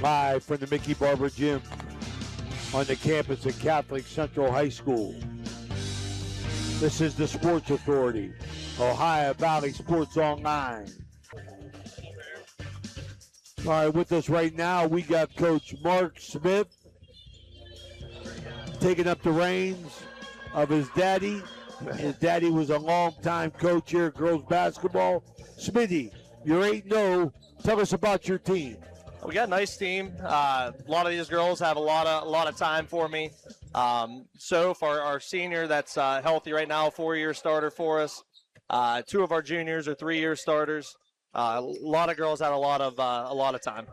Live from the Mickey Barber Gym on the campus of Catholic Central High School. This is the Sports Authority, Ohio Valley Sports Online. All right, with us right now, we got Coach Mark Smith taking up the reins of his daddy. His daddy was a longtime coach here at girls basketball. Smitty, you're 8-0. Tell us about your team. We got a nice team. A lot of these girls have a lot of time for me. Soph, our senior that's healthy right now, 4-year starter for us. 2 of our juniors are 3-year starters. A lot of girls had a lot of time.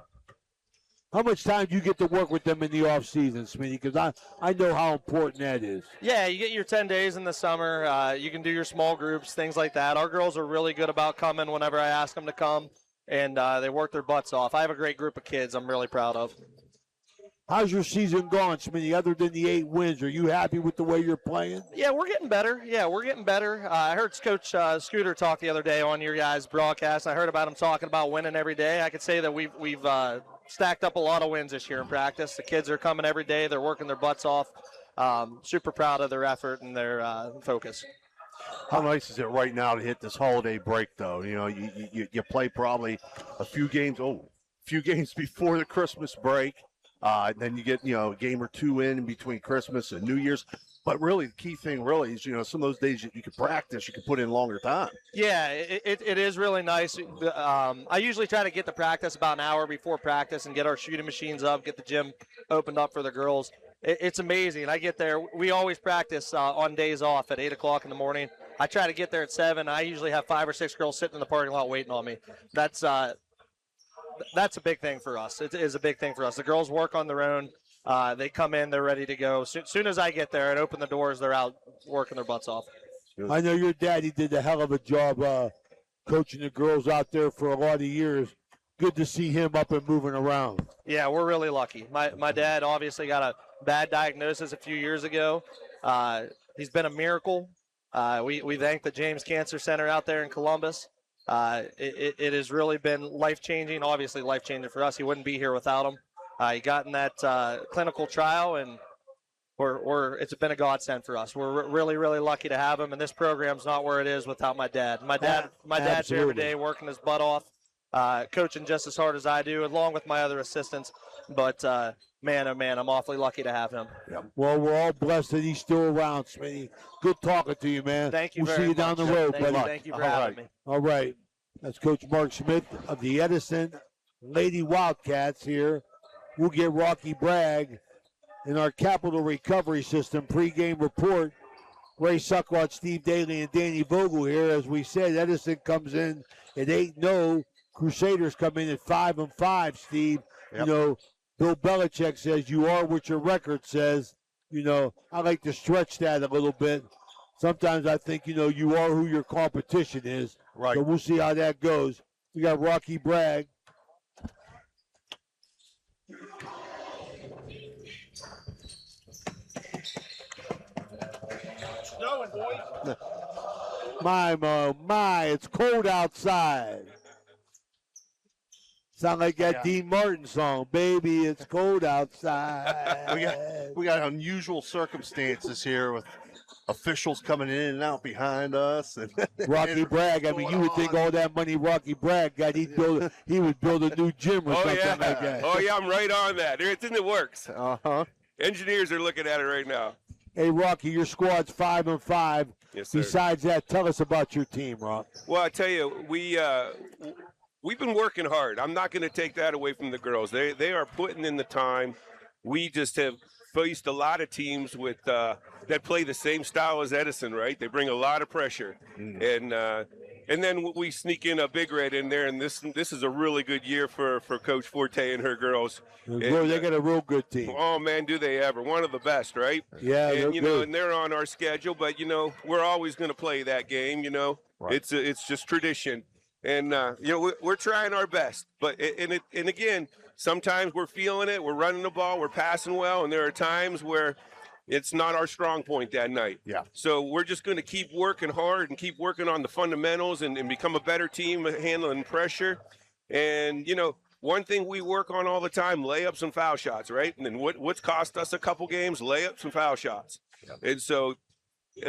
How much time do you get to work with them in the off season, Smitty? Because I know how important that is. Yeah, you get your 10 days in the summer. You can do your small groups, things like that. Our girls are really good about coming whenever I ask them to come, and they work their butts off. I have a great group of kids I'm really proud of. How's your season gone, Smitty, other than the 8 wins? Are you happy with the way you're playing? Yeah, we're getting better. I heard Coach Scooter talk the other day on your guys' broadcast. I heard about him talking about winning every day. I could say that we've stacked up a lot of wins this year in practice. The kids are coming every day. They're working their butts off. Super proud of their effort and their focus. How nice is it right now to hit this holiday break, though? You know, you play probably a few games before the Christmas break. Then you get, a game or 2 in between Christmas and New Year's. But really, the key thing really is, some of those days you can practice, you can put in longer time. Yeah, it is really nice. I usually try to get to practice about an hour before practice and get our shooting machines up, get the gym opened up for the girls. It's amazing. I get there. We always practice on days off at 8 o'clock in the morning. I try to get there at 7. I usually have 5 or 6 girls sitting in the parking lot waiting on me. That's a big thing for us. It is a big thing for us. The girls work on their own. They come in, they're ready to go. Soon as I get there and open the doors, they're out working their butts off. I know your daddy did a hell of a job coaching the girls out there for a lot of years. Good to see him up and moving around. Yeah, we're really lucky. My dad obviously got a bad diagnosis a few years ago. He's been a miracle. We thank the James Cancer Center out there in Columbus. It has really been life-changing, obviously life-changing for us. He wouldn't be here without him. He got in that clinical trial, and it's been a godsend for us. We're really, really lucky to have him, and this program's not where it is without my dad. My dad's here every day working his butt off, coaching just as hard as I do, along with my other assistants. But, man, oh, man, I'm awfully lucky to have him. Yeah. Well, we're all blessed that he's still around, Smitty. Good talking to you, man. Thank you We'll very see you much. down the road, buddy. Thank you for having me. All right. That's Coach Mark Smith of the Edison Lady Wildcats here. We'll get Rocky Bragg in our Capital Recovery System pregame report. Ray Saccoccia, Steve Daley, and Danny Vogel here. As we said, Edison comes in at 8-0. Crusaders come in at 5-5, Steve. Yep. Bill Belichick says you are what your record says. I like to stretch that a little bit. Sometimes I think, you are who your competition is. Right. So we'll see how that goes. We got Rocky Bragg. Snowing, boys. My, it's cold outside. Sound like that Dean Martin song, "Baby, it's cold outside." We got unusual circumstances here with officials coming in and out behind us. And Rocky Bragg, you would think all that money Rocky Bragg got, he would build a new gym or something like that. Oh, yeah, I'm right on that. It's in the works. Uh-huh. Engineers are looking at it right now. Hey, Rocky, your squad's 5-5. Yes, sir. Besides that, tell us about your team, Rock. Well, I tell you, we've been working hard. I'm not going to take that away from the girls. They are putting in the time. We just have faced a lot of teams with that play the same style as Edison, right? They bring a lot of pressure, and then we sneak in a Big Red in there, and this is a really good year for Coach Forte and her girls. They got a real good team. Oh man, do they ever! One of the best, right? Yeah, and good. and they're on our schedule, but we're always going to play that game. Right. It's just tradition, and we're trying our best. But and again, sometimes we're feeling it. We're running the ball, we're passing well, and there are times where it's not our strong point that night. Yeah. So we're just going to keep working hard and keep working on the fundamentals and become a better team handling pressure. And, one thing we work on all the time, layups and foul shots, right? And then what's cost us a couple games? Layups and foul shots. And so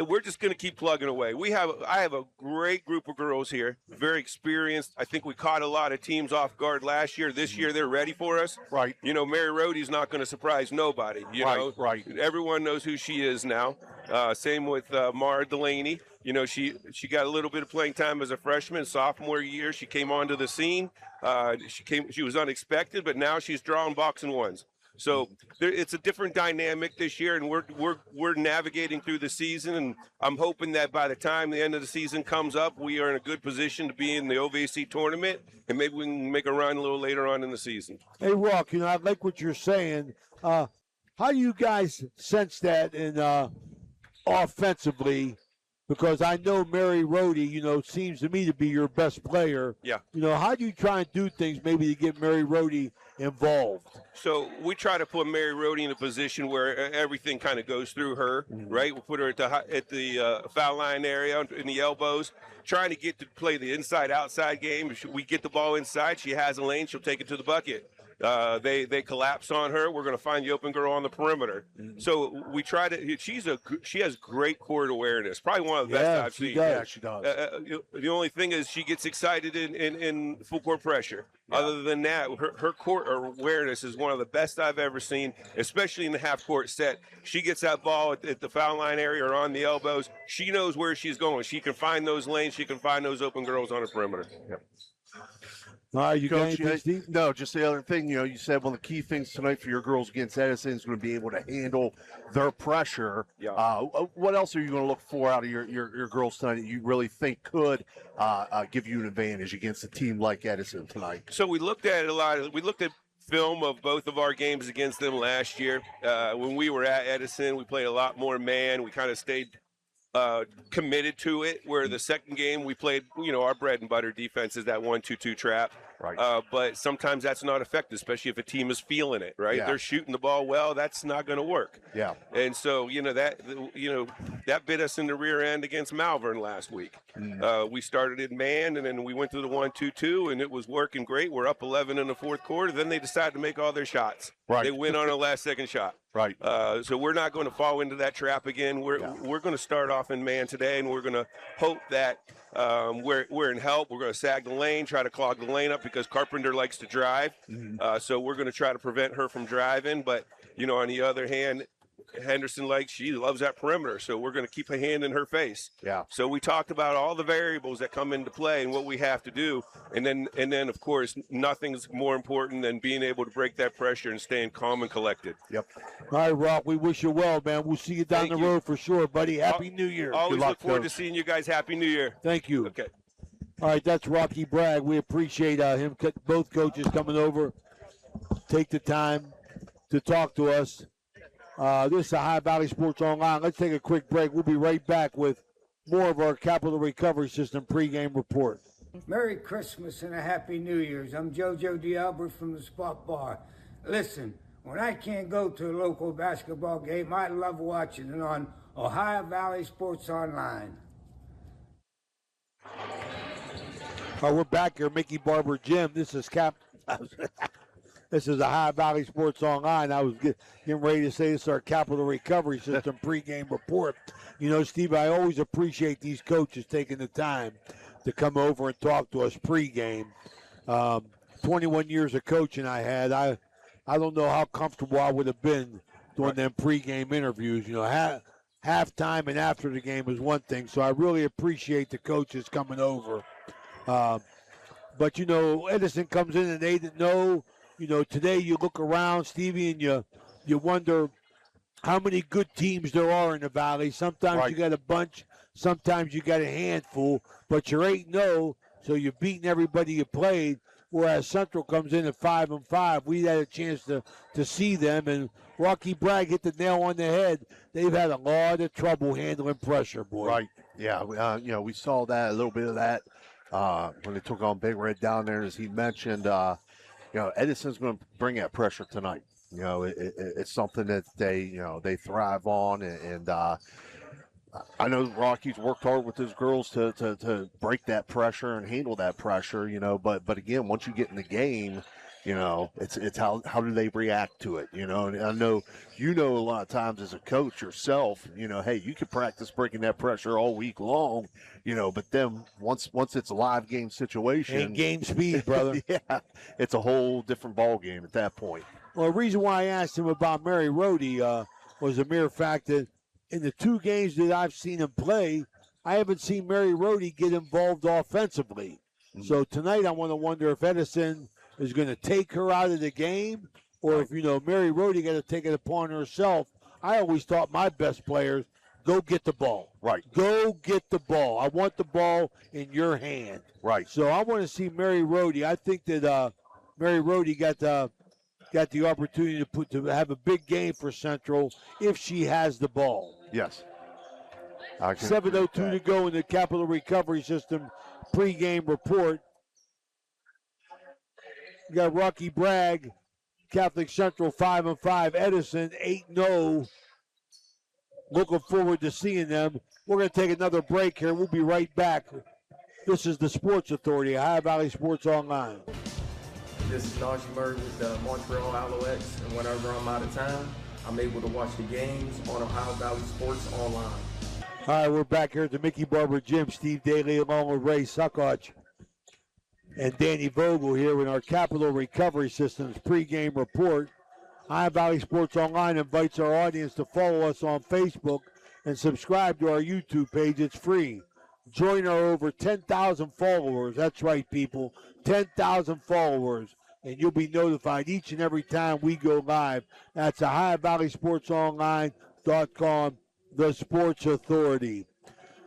we're just going to keep plugging away. I have a great group of girls here, very experienced. I think we caught a lot of teams off guard last year. This year, they're ready for us. Right. You know, Mary Rohde's not going to surprise nobody. You know, right. Everyone knows who she is now. Same with Mara Delaney. You know, she got a little bit of playing time as a freshman, sophomore year. She came onto the scene. She was unexpected, but now she's drawing boxing ones. So it's a different dynamic this year, and we're navigating through the season, and I'm hoping that by the time the end of the season comes up, we are in a good position to be in the OVC tournament, and maybe we can make a run a little later on in the season. Hey, Rock, you know, I like what you're saying. How do you guys sense that in offensively? Because I know Mary Rohde, you know, seems to me to be your best player. Yeah. You know, how do you try and do things maybe to get Mary Rohde involved? So we try to put Mary Rohde in a position where everything kind of goes through her, right? We'll put her at the foul line area in the elbows, trying to get to play the inside-outside game. If we get the ball inside, she has a lane, she'll take it to the bucket. They collapse on her. We're going to find the open girl on the perimeter. So we try to. She has great court awareness. Probably one of the best I've seen. Yeah, she does. The only thing is she gets excited in full court pressure. Yeah. Other than that, her court awareness is one of the best I've ever seen, especially in the half court set. She gets that ball at the foul line area or on the elbows. She knows where she's going. She can find those lanes. She can find those open girls on the perimeter. Yep. All right, you Coach, got anything, Steve? No, just the other thing, you know, you said one of the key things tonight for your girls against Edison is going to be able to handle their pressure. Yeah. What else are you going to look for out of your girls tonight that you really think could give you an advantage against a team like Edison tonight? So we looked at we looked at film of both of our games against them last year. When we were at Edison, we played a lot more man. We kind of stayed committed to it, where the second game we played, you know, our bread and butter defense is that 1-2-2 trap. Right. But sometimes that's not effective, especially if a team is feeling it, right? Yeah. They're shooting the ball well. That's not going to work. Yeah. And so, that bit us in the rear end against Malvern last week. We started in man, and then we went to the 1-2-2, and it was working great. We're up 11 in the fourth quarter. Then they decided to make all their shots. Right. They win on a last-second shot. Right. So we're not going to fall into that trap again. We're going to start off in man today, and we're going to hope that we're in help. We're going to sag the lane, try to clog the lane up because Carpenter likes to drive. So we're going to try to prevent her from driving. But, you know, on the other hand, Henderson she loves that perimeter, so we're going to keep a hand in her face. Yeah. So we talked about all the variables that come into play and what we have to do, and then of course nothing's more important than being able to break that pressure and staying calm and collected. Yep. All right, Rock, we wish you well, man. We'll see you down the road for sure, buddy. Happy New Year. Always Good luck, look forward Coach. to seeing you guys. Happy New Year. Thank you. Okay. All right, that's Rocky Bragg. We appreciate him, both coaches coming over, take the time to talk to us. This is High Valley Sports Online. Let's take a quick break. We'll be right back with more of our Capital Recovery System pregame report. Merry Christmas and a Happy New Year's. I'm JoJo D'Albert from the Spot Bar. Listen, when I can't go to a local basketball game, I love watching it on Ohio Valley Sports Online. We're back here, Mickey Barber Gym. This is This is a High Valley Sports Online. I was getting ready to say this is our Capital Recovery System pregame report. You know, Steve, I always appreciate these coaches taking the time to come over and talk to us pregame. 21 years of coaching I had. I don't know how comfortable I would have been doing them pregame interviews. You know, halftime and after the game is one thing, so I really appreciate the coaches coming over. But, you know, Edison comes in and they didn't know. You know, today you look around, Stevie, and you wonder how many good teams there are in the Valley. Sometimes you got a bunch, sometimes you got a handful, but you're 8-0, so you're beating everybody you played. Whereas Central comes in at 5-5. We had a chance to see them, and Rocky Bragg hit the nail on the head. They've had a lot of trouble handling pressure, boy. Right. Yeah. You know, we saw that, a little bit of that when they took on Big Red down there, as he mentioned. You know, Edison's going to bring that pressure tonight. You know, it's something that they thrive on, and I know Rocky's worked hard with his girls to break that pressure and handle that pressure. You know, but again, once you get in the game, It's how do they react to it, and I know, a lot of times as a coach yourself, hey, you can practice breaking that pressure all week long, but then once it's a live game situation. And game speed, brother. Yeah, it's a whole different ball game at that point. Well, the reason why I asked him about Mary Rhodey was the mere fact that in the 2 games that I've seen him play, I haven't seen Mary Rhodey get involved offensively. So tonight I want to wonder if Edison is going to take her out of the game, or if, Mary Rhodey got to take it upon herself. I always thought my best players, go get the ball. Right. Go get the ball. I want the ball in your hand. Right. So I want to see Mary Rhodey. I think that Mary Rhodey got the opportunity to have a big game for Central if she has the ball. Yes. 7:02 to go in the Capital Recovery System pregame report. You got Rocky Bragg, Catholic Central 5-5, Edison 8-0. Looking forward to seeing them. We're going to take another break here. We'll be right back. This is the Sports Authority, Ohio Valley Sports Online. This is Najee Murray with the Montreal Alouettes, and whenever I'm out of town, I'm able to watch the games on Ohio Valley Sports Online. All right, we're back here at the Mickey Barber Gym. Steve Daley along with Ray Saccoccia and Danny Vogel here in our Capital Recovery Systems pregame report. Ohio Valley Sports Online invites our audience to follow us on Facebook and subscribe to our YouTube page. It's free. Join our over 10,000 followers. That's right, people. 10,000 followers. And you'll be notified each and every time we go live. That's OhioValleySportsOnline.com, the Sports Authority.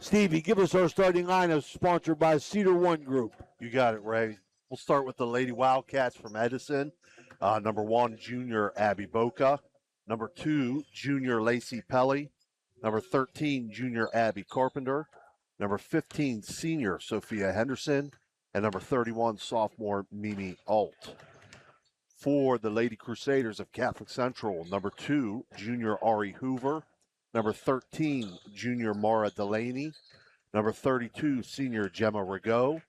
Stevie, give us our starting lineup sponsored by Cedar One Group. You got it, Ray. We'll start with the Lady Wildcats from Edison. Number 1, junior Abby Boca. Number 2, junior Lacey Pelly. Number 13, junior Abby Carpenter. Number 15, senior Sophia Henderson. And number 31, sophomore Mimi Alt. For the Lady Crusaders of Catholic Central, number 2, junior Ari Hoover. Number 13, junior Mara Delaney. Number 32, senior Gemma Rigaud.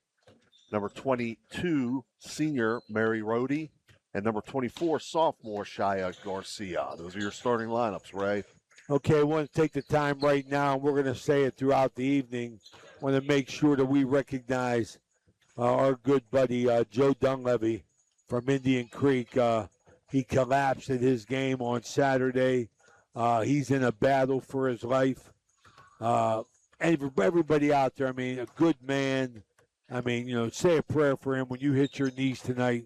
Number 22, senior Mary Rhodey. And number 24, sophomore Shia Garcia. Those are your starting lineups, Ray. Okay, I want to take the time right now, and we're going to say it throughout the evening. I want to make sure that we recognize our good buddy Joe Dunleavy from Indian Creek. He collapsed at his game on Saturday. He's in a battle for his life. Everybody out there, I mean, a good man. I mean, say a prayer for him when you hit your knees tonight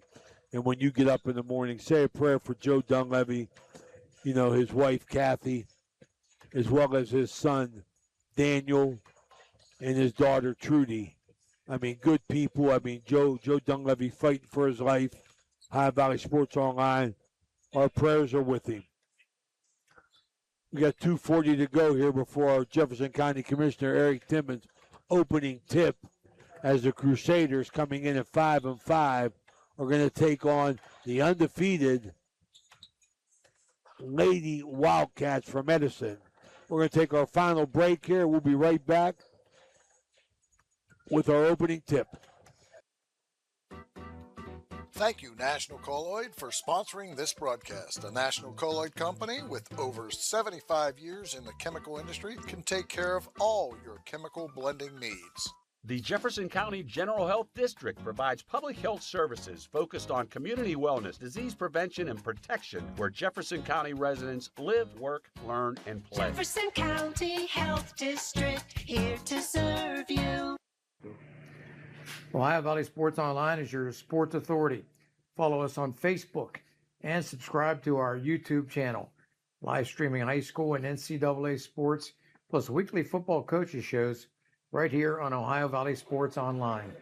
and when you get up in the morning. Say a prayer for Joe Dunleavy, his wife, Kathy, as well as his son, Daniel, and his daughter, Trudy. I mean, good people. I mean, Joe Dunleavy fighting for his life. Ohio Valley Sports Online. Our prayers are with him. We got 2:40 to go here before our Jefferson County Commissioner Eric Timmons opening tip, as the Crusaders, coming in at 5-5, are going to take on the undefeated Lady Wildcats from Edison. We're going to take our final break here. We'll be right back with our opening tip. Thank you, National Colloid, for sponsoring this broadcast. A National Colloid company with over 75 years in the chemical industry can take care of all your chemical blending needs. The Jefferson County General Health District provides public health services focused on community wellness, disease prevention, and protection where Jefferson County residents live, work, learn, and play. Jefferson County Health District, here to serve you. Ohio Valley Sports Online is your sports authority. Follow us on Facebook and subscribe to our YouTube channel. Live streaming high school and NCAA sports, plus weekly football coaches shows right here on Ohio Valley Sports Online.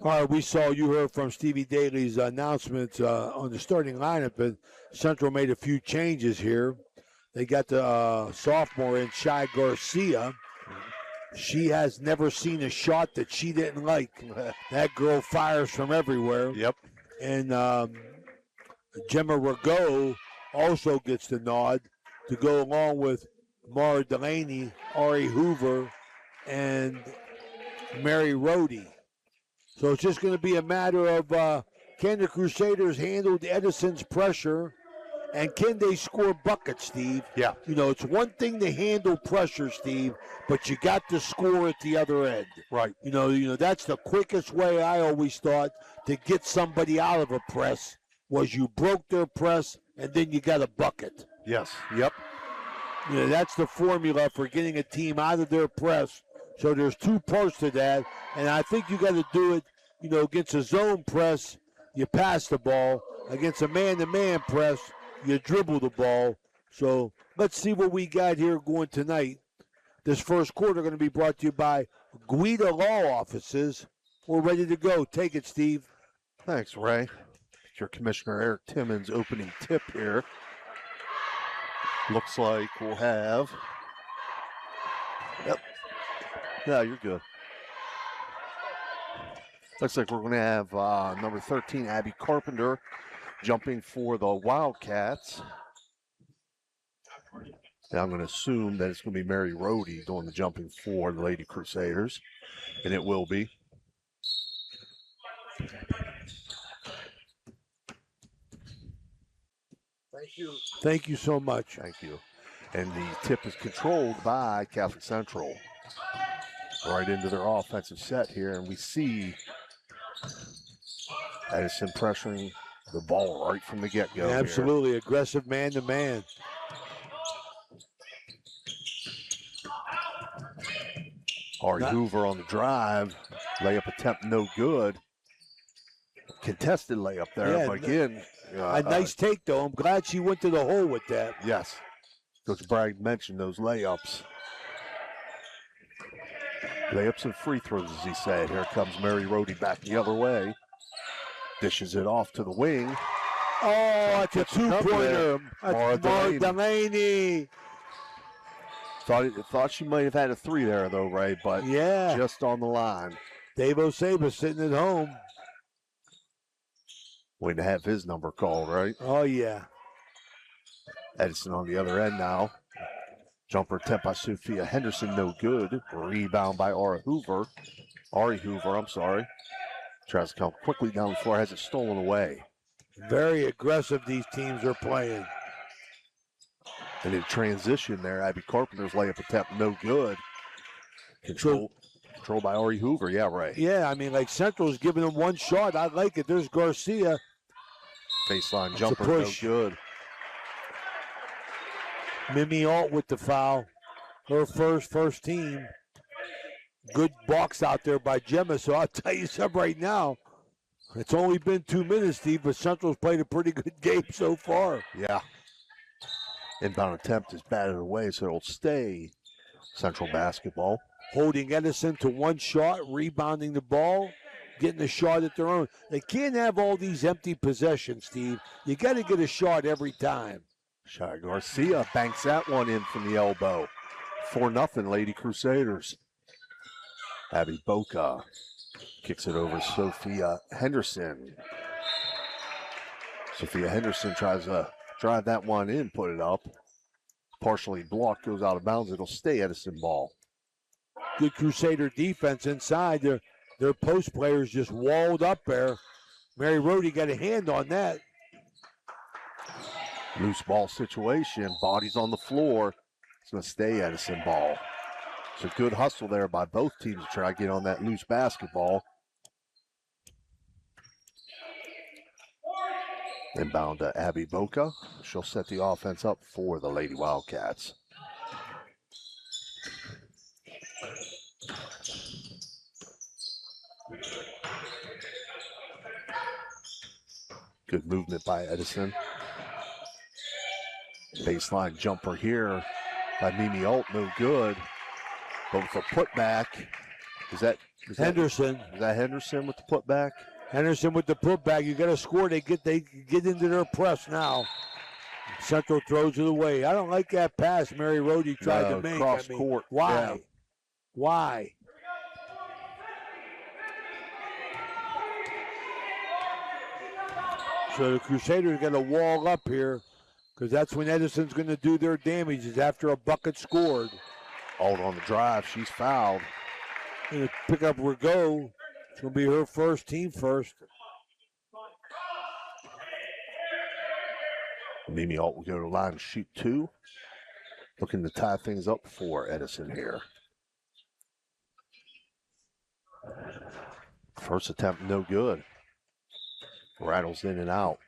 All right, we heard from Stevie Daley's announcements on the starting lineup, and Central made a few changes here. They got the sophomore in Shai Garcia. She has never seen a shot that she didn't like. That girl fires from everywhere. Yep. And Gemma Rigaud also gets the nod to go along with Mara Delaney, Ari Hoover, and Mary Rhodey. So it's just going to be a matter of Can the Crusaders handle Edison's pressure? And can they score buckets, Steve? Yeah. You know, it's one thing to handle pressure, Steve, but you got to score at the other end. Right. You know, that's the quickest way I always thought to get somebody out of a press was you broke their press and then you got a bucket. Yes. Yep. You know, that's the formula for getting a team out of their press. So there's two parts to that, and I think you got to do it, you know, against a zone press, you pass the ball. Against a man-to-man press, you dribble the ball. So let's see what we got here going tonight. This first quarter going to be brought to you by Guida Law Offices. We're ready to go. Take it, Steve. Thanks, Ray. Your Commissioner Eric Timmons opening tip here. Looks like we'll have. Yep. No, you're good. Looks like we're going to have number 13, Abby Carpenter, jumping for the Wildcats. And I'm going to assume that it's going to be Mary Rohde doing the jumping for the Lady Crusaders, and it will be. Thank you. Thank you so much. Thank you. And the tip is controlled by Catholic Central. Right into their offensive set here, and we see Edison pressuring the ball right from the get-go. Absolutely. Here. Aggressive man-to-man. Ari Hoover on the drive. Layup attempt no good. Contested layup there, Yeah, but again. A nice take, though. I'm glad she went to the hole with that. Yes. Coach Bragg mentioned those layups. Layups and free throws, as he said. Here comes Mary Rohde back the other way. Dishes it off to the wing. Oh, it's a two-pointer. Mara Delaney. Thought she might have had a three there, though, Ray, but yeah, just on the line. Dave Osaba sitting at home. Waiting to have his number called, right? Oh, yeah. Edison on the other end now. Jumper attempt by Sophia Henderson, no good. Rebound by Ari Hoover. Tries to come quickly down the floor, has it stolen away. Very aggressive these teams are playing. And in transition there, Abby Carpenter's layup attempt, no good. Controlled by Ari Hoover, yeah, right. Yeah, I mean, like Central's giving them one shot. I like it. There's Garcia. Baseline jumper, no good. Mimi Alt with the foul. Her first team. Good box out there by Gemma. So I'll tell you something right now. It's only been 2 minutes, Steve, but Central's played a pretty good game so far. Yeah. Inbound attempt is batted away, so it'll stay Central basketball. Holding Edison to one shot, rebounding the ball, getting a shot at their own. They can't have all these empty possessions, Steve. You got to get a shot every time. Shai Garcia banks that one in from the elbow. 4-0 Lady Crusaders. Abby Boca kicks it over Sophia Henderson. Sophia Henderson tries to drive that one in, put it up. Partially blocked, goes out of bounds. It'll stay Edison ball. Good Crusader defense inside. Their post players just walled up there. Mary Rohde got a hand on that. Loose ball situation. Bodies on the floor. It's going to stay Edison ball. It's a good hustle there by both teams to try to get on that loose basketball. Inbound to Abby Boca. She'll set the offense up for the Lady Wildcats. Good movement by Edison. Baseline jumper here by Mimi Alt, no good. But with the putback, is that Henderson? Is that Henderson with the putback? Henderson with the putback. You got to score. They get into their press now. Central throws it away. I don't like that pass Mary Rohde tried to make. Cross court. Why? Yeah. Why? So the Crusaders got to wall up here because that's when Edison's going to do their damage is after a bucket scored. Alt on the drive. She's fouled. Going to pick up Rigaud. It's going to be her first, team first. Mimi Alt will go to the line and shoot 2. Looking to tie things up for Edison here. First attempt, no good. Rattles in and out.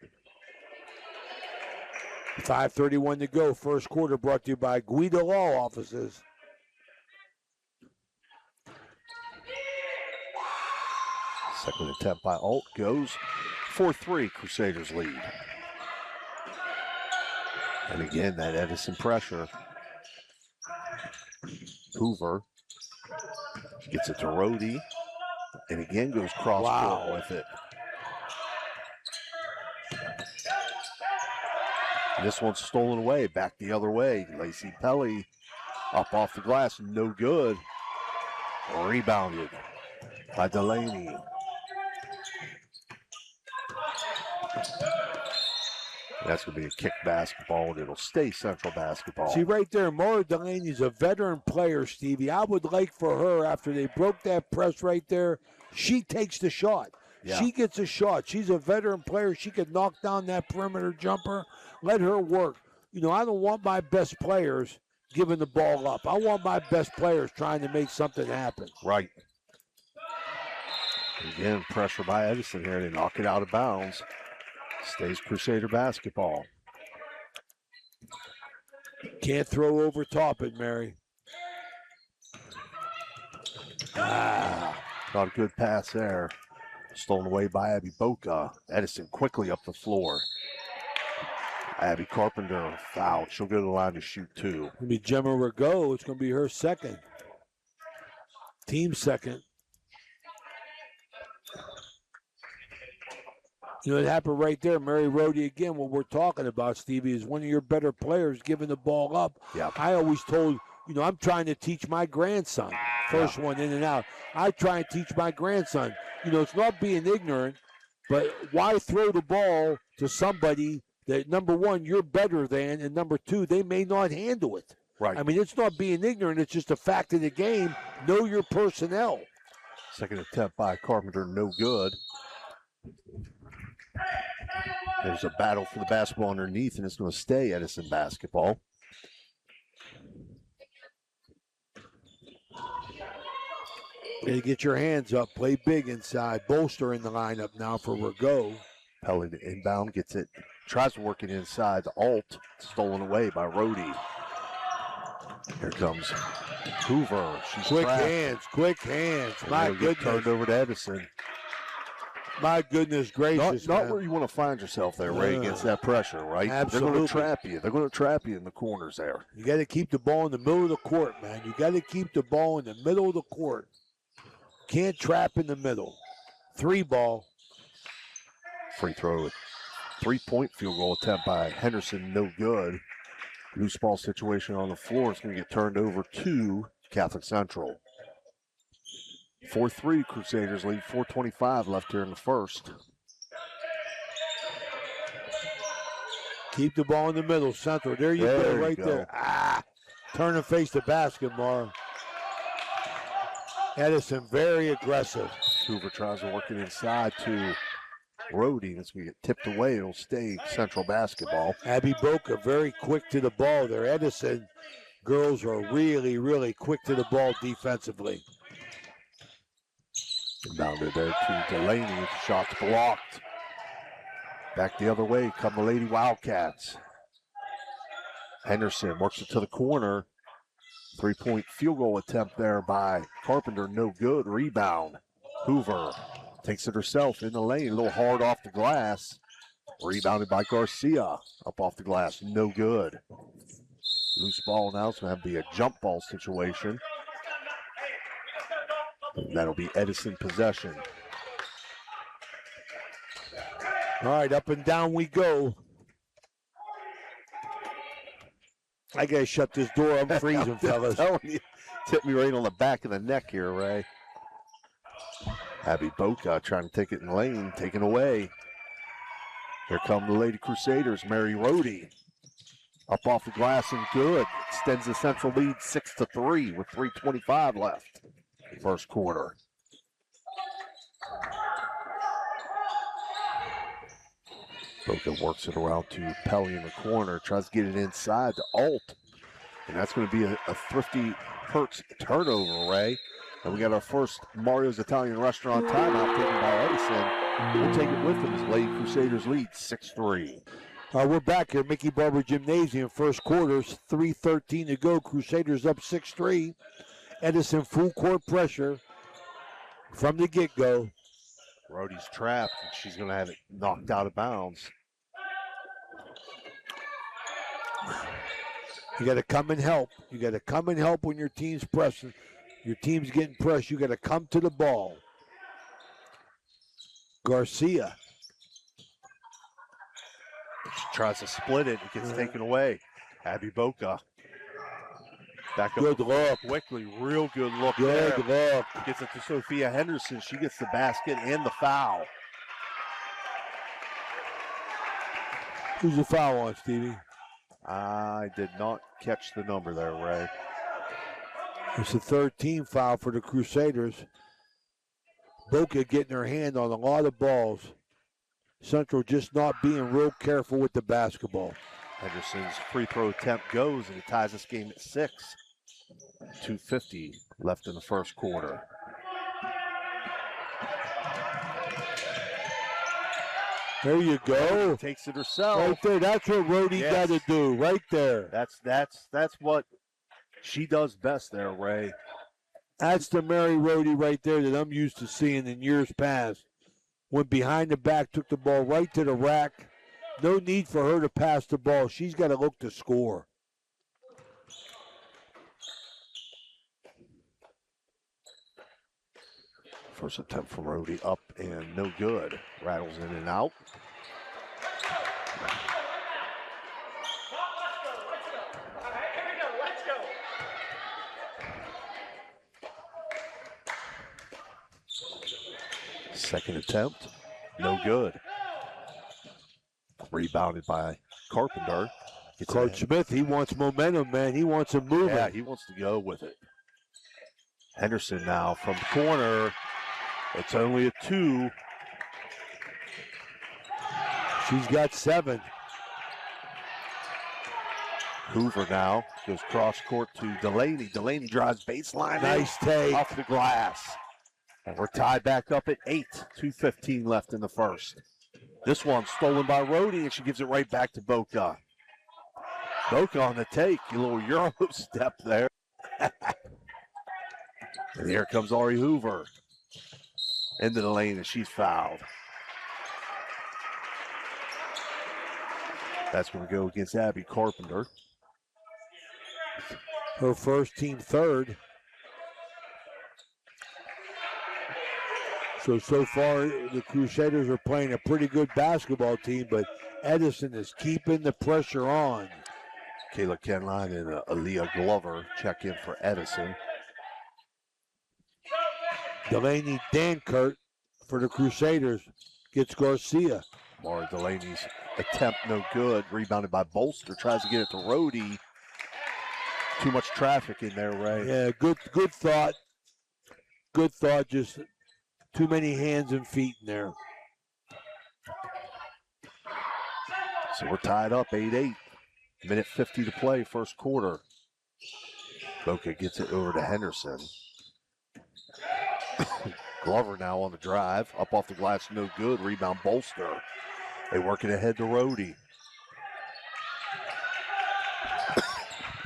5:31 to go. First quarter brought to you by Guido Law Offices. Second attempt by Alt goes 4-3. Crusaders lead. And again, that Edison pressure. Hoover gets it to Rhodey. And again goes cross court with it. This one's stolen away, back the other way. Lacey Pelly up off the glass, no good. Rebounded by Delaney. That's going to be a kick basketball, and it'll stay Central basketball. See right there, Maura Delaney's a veteran player, Stevie. I would like for her, after they broke that press right there, she takes the shot. Yeah. She gets a shot. She's a veteran player. She could knock down that perimeter jumper. Let her work. You know, I don't want my best players giving the ball up. I want my best players trying to make something happen. Right. Again, pressure by Edison here. They knock it out of bounds. Stays Crusader basketball. Can't throw over top it, Mary. Not a good pass there. Stolen away by Abby Boca. Edison quickly up the floor. Abby Carpenter fouled. She'll go to the line to shoot 2. It's going to be Gemma Rago. It's going to be her second. Team second. You know, it happened right there. Mary Rhodey again. What we're talking about, Stevie, is one of your better players giving the ball up. Yeah. I always told, you know, I'm trying to teach my grandson. First one in and out. I try and teach my grandson. You know, it's not being ignorant, but why throw the ball to somebody that, number one, you're better than, and number two, they may not handle it. Right. I mean, it's not being ignorant. It's just a fact of the game. Know your personnel. Second attempt by Carpenter, no good. There's a battle for the basketball underneath, and it's going to stay Edison basketball. You get your hands up, play big inside. Bolster in the lineup now for Rago. Pelly to inbound, gets it, tries to work it inside. The Alt, stolen away by Rhodey. Here comes Hoover. She's quick trapped. hands, quick hands. My goodness. Turned over to Edison. My goodness gracious, Not man. where you want to find yourself there, Ray, against that pressure, right? Absolutely. They're going to trap you. They're going to trap you in the corners there. You got to keep the ball in the middle of the court, man. You got to keep the ball in the middle of the court. Can't trap in the middle. 3 ball. Free throw. 3-point field goal attempt by Henderson, no good. Loose ball situation on the floor. It's going to get turned over to Catholic Central. 4-3 Crusaders lead. 4:25 left here in the first. Keep the ball in the middle, Central. There you go, right there. Turn and face the basket, Mar. Edison very aggressive. Hoover tries to work it inside to Rhodey. It's going to get tipped away. It'll stay Central basketball. Abby Boca very quick to the ball there. Edison girls are really, really quick to the ball defensively. Bounded there to Delaney. Shot's blocked. Back the other way come the Lady Wildcats. Henderson works it to the corner. 3-point field goal attempt there by Carpenter. No good. Rebound. Hoover takes it herself in the lane. A little hard off the glass. Rebounded by Garcia. Up off the glass. No good. Loose ball now. It's going to be a jump ball situation. And that'll be Edison possession. All right, up and down we go. I got to shut this door. I'm freezing, fellas. It's hit me right on the back of the neck here, Ray. Abby Boca trying to take it in the lane, taken away. Here come the Lady Crusaders. Mary Rhodey up off the glass and good. Extends the Central lead 6-3 with 3:25 left. First quarter. Boca works it around to Pelly in the corner, tries to get it inside to Alt. And that's going to be a Thrifty Hertz turnover, Ray. And we got our first Mario's Italian Restaurant timeout taken by Edison. We'll take it with them as Lady Crusaders lead 6-3. We're back here, Mickey Barber Gymnasium, first quarters, 3:13 to go. Crusaders up 6-3. Edison full court pressure from the get-go. Rhodey's trapped, and she's going to have it knocked out of bounds. You got to come and help. You got to come and help when your team's pressing. Your team's getting pressed. You got to come to the ball. Garcia. She tries to split it. It gets taken away. Abby Boca. Back up Good look. Quickly. Real good look Good there. look. Gets it to Sophia Henderson. She gets the basket and the foul. Who's the foul on, Stevie? I did not catch the number there, Ray. It's the third team foul for the Crusaders. Boca getting her hand on a lot of balls. Central just not being real careful with the basketball. Henderson's free throw attempt goes, and it ties this game at 6. 2:50 left in the first quarter. There you go. Takes it herself. Right there. That's what Rhodey got to do. Right there. That's what she does best there, Ray. That's the Mary Rhodey right there that I'm used to seeing in years past. Went behind the back, took the ball right to the rack. No need for her to pass the ball. She's got to look to score. First attempt for Rhodey up and no good. Rattles in and out. Second attempt, no good. Rebounded by Carpenter. Coach Smith, he wants momentum, man. He wants him moving. Yeah, he wants to go with it. Henderson now from the corner. It's only a 2. She's got 7. Hoover now goes cross court to Delaney. Delaney drives baseline. Nice take. Off the glass. And we're tied back up at 8. 2:15 left in the first. This one stolen by Rhodey, and she gives it right back to Boca. Boca on the take. A little Euro step there. And here comes Ari Hoover. Into the lane, and she's fouled. That's going to go against Abby Carpenter. Her first, team third. So far, the Crusaders are playing a pretty good basketball team, but Edison is keeping the pressure on. Kayla Kenline and Aaliyah Glover check in for Edison. Delaney Dankert for the Crusaders gets Garcia. Mara Delaney's attempt no good. Rebounded by Bolster. Tries to get it to Rhodey. Too much traffic in there, Ray. Yeah, good thought. Good thought. Just too many hands and feet in there. So we're tied up 8-8. Minute 50 to play, first quarter. Boca gets it over to Henderson. Glover now on the drive. Up off the glass, no good. Rebound Bolster. They work it ahead to Rhodey.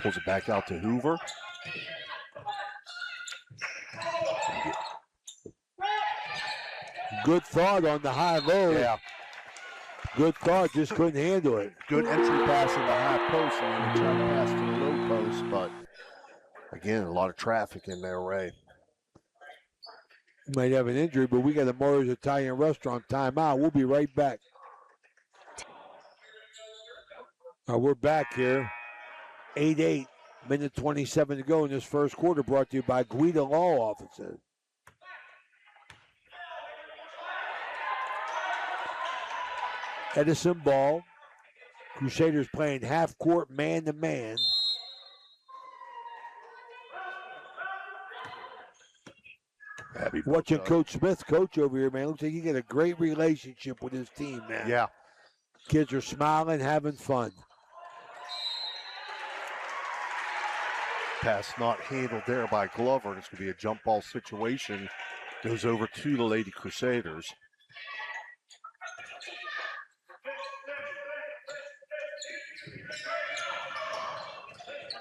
Pulls it back out to Hoover. Good thought on the high-low. Yeah. Good thought, just couldn't handle it. Good entry pass in the high post, and then trying to pass to the low post, but again, a lot of traffic in there, Ray. Might have an injury, but we got a Mario's Italian Restaurant timeout. We'll be right back. We're back here. 8-8, minute 27 to go in this first quarter, brought to you by Guida Law Offices. Edison ball. Crusaders playing half court man-to-man. Watching Coach Smith coach over here, man. Looks like he got a great relationship with his team, man. Yeah. Kids are smiling, having fun. Pass not handled there by Glover, and it's going to be a jump ball situation. Goes over to the Lady Crusaders.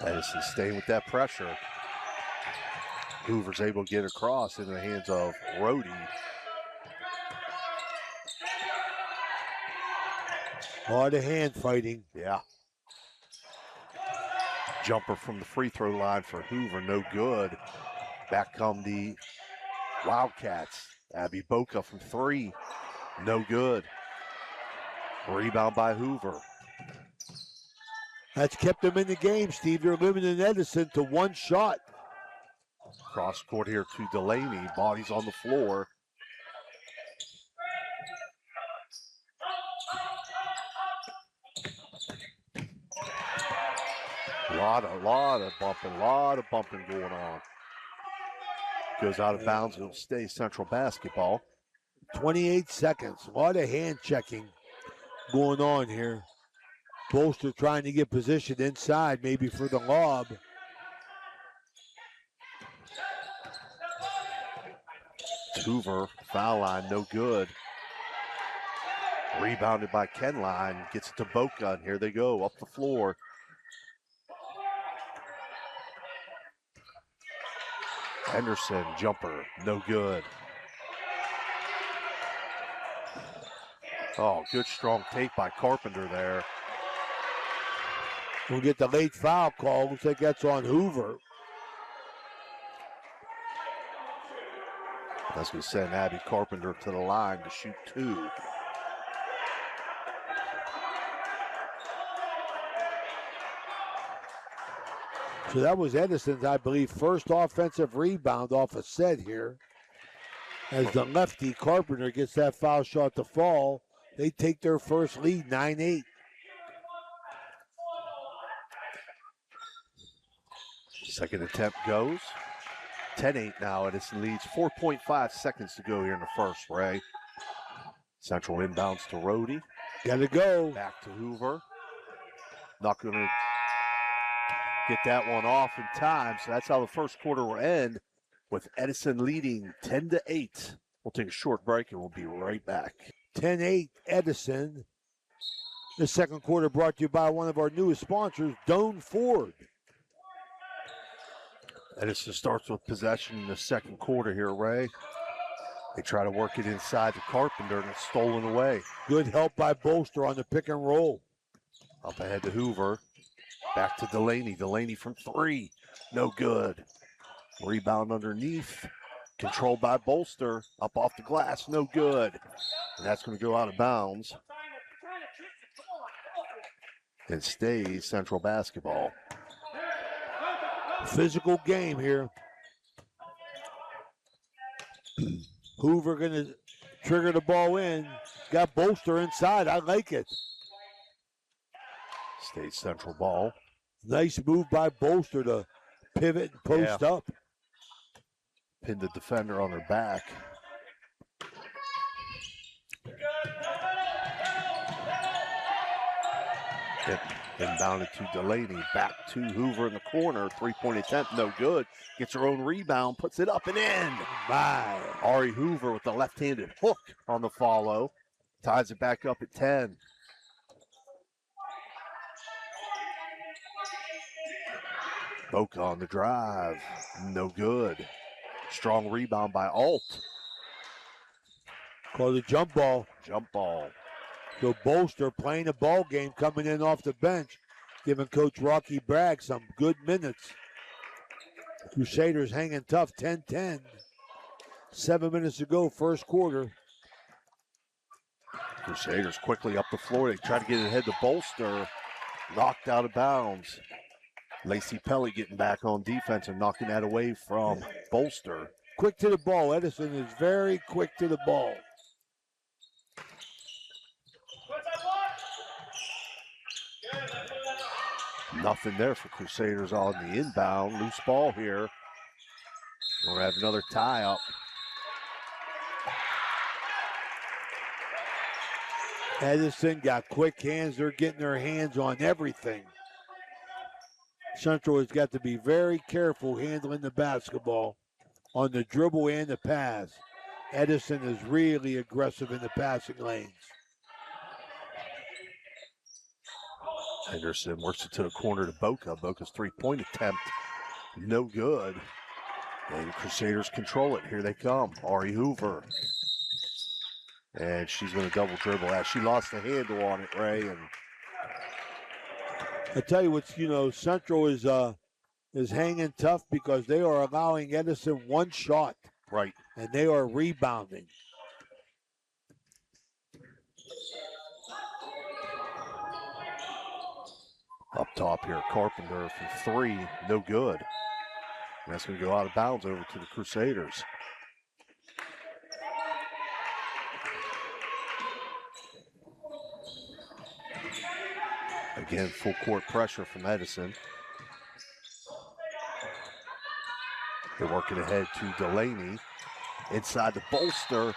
Edison staying with that pressure. Hoover's able to get across into the hands of Rhodey. A lot of hand fighting. Yeah. Jumper from the free throw line for Hoover, no good. Back come the Wildcats. Abby Boca from 3, no good. Rebound by Hoover. That's kept them in the game, Steve. They're limiting Edison to 1 shot. Cross court here to Delaney. Bodies on the floor. Lot of bumping going on. Goes out of bounds. It'll stay Central basketball. 28 seconds. A lot of hand checking going on here. Bolster trying to get position inside, maybe for the lob. Hoover, foul line, no good. Rebounded by Kenline. Gets it to Boca, and here they go, up the floor. Henderson, jumper, no good. Oh, good strong take by Carpenter there. We'll get the late foul call. Looks like that's on Hoover. That's going to send Abby Carpenter to the line to shoot 2. So that was Edison's, I believe, first offensive rebound off a set here. As the lefty Carpenter gets that foul shot to fall, they take their first lead, 9-8. Second attempt goes. 10-8 now. Edison leads. 4.5 seconds to go here in the first, Ray. Central inbounds to Rhodey. Gotta go. Back to Hoover. Not going to get that one off in time. So that's how the first quarter will end, with Edison leading 10-8. We'll take a short break and we'll be right back. 10-8 Edison. The second quarter brought to you by one of our newest sponsors, Doan Ford. Edison starts with possession in the second quarter here, Ray. They try to work it inside to Carpenter, and it's stolen away. Good help by Bolster on the pick and roll. Up ahead to Hoover. Back to Delaney. Delaney from 3. No good. Rebound underneath. Controlled by Bolster. Up off the glass. No good. And that's going to go out of bounds. And stays Central basketball. Physical game here. Hoover going to trigger the ball in. Got Bolster inside. I like it. Stays Central ball. Nice move by Bolster to pivot and post up. Pinned the defender on her back. Inbounded to Delaney. Back to Hoover in the corner. 3-point attempt, no good. Gets her own rebound, puts it up and in. Bye. Ari Hoover with the left-handed hook on the follow. Ties it back up at 10. Boca on the drive. No good. Strong rebound by Alt. Called a jump ball. Jump ball. So Bolster playing a ball game, coming in off the bench, giving Coach Rocky Bragg some good minutes. Crusaders hanging tough, 10-10. 7 minutes to go, first quarter. Crusaders quickly up the floor. They try to get it ahead to Bolster. Knocked out of bounds. Lacey Pelly getting back on defense and knocking that away from Bolster. Quick to the ball. Edison is very quick to the ball. Nothing there for Crusaders on the inbound. Loose ball here. We'll have another tie up. Edison got quick hands. They're getting their hands on everything. Central has got to be very careful handling the basketball on the dribble and the pass. Edison is really aggressive in the passing lanes. Henderson works it to the corner to Boca. Boca's three-point attempt, no good. And Crusaders control it. Here they come. Ari Hoover. And she's going to double dribble that. She lost the handle on it, Ray. And I tell you what's, Central is hanging tough because they are allowing Edison one shot. Right. And they are rebounding. Up top here, Carpenter for three, no good. And that's going to go out of bounds over to the Crusaders. Again, full court pressure from Edison. They're working ahead to Delaney. Inside the bolster.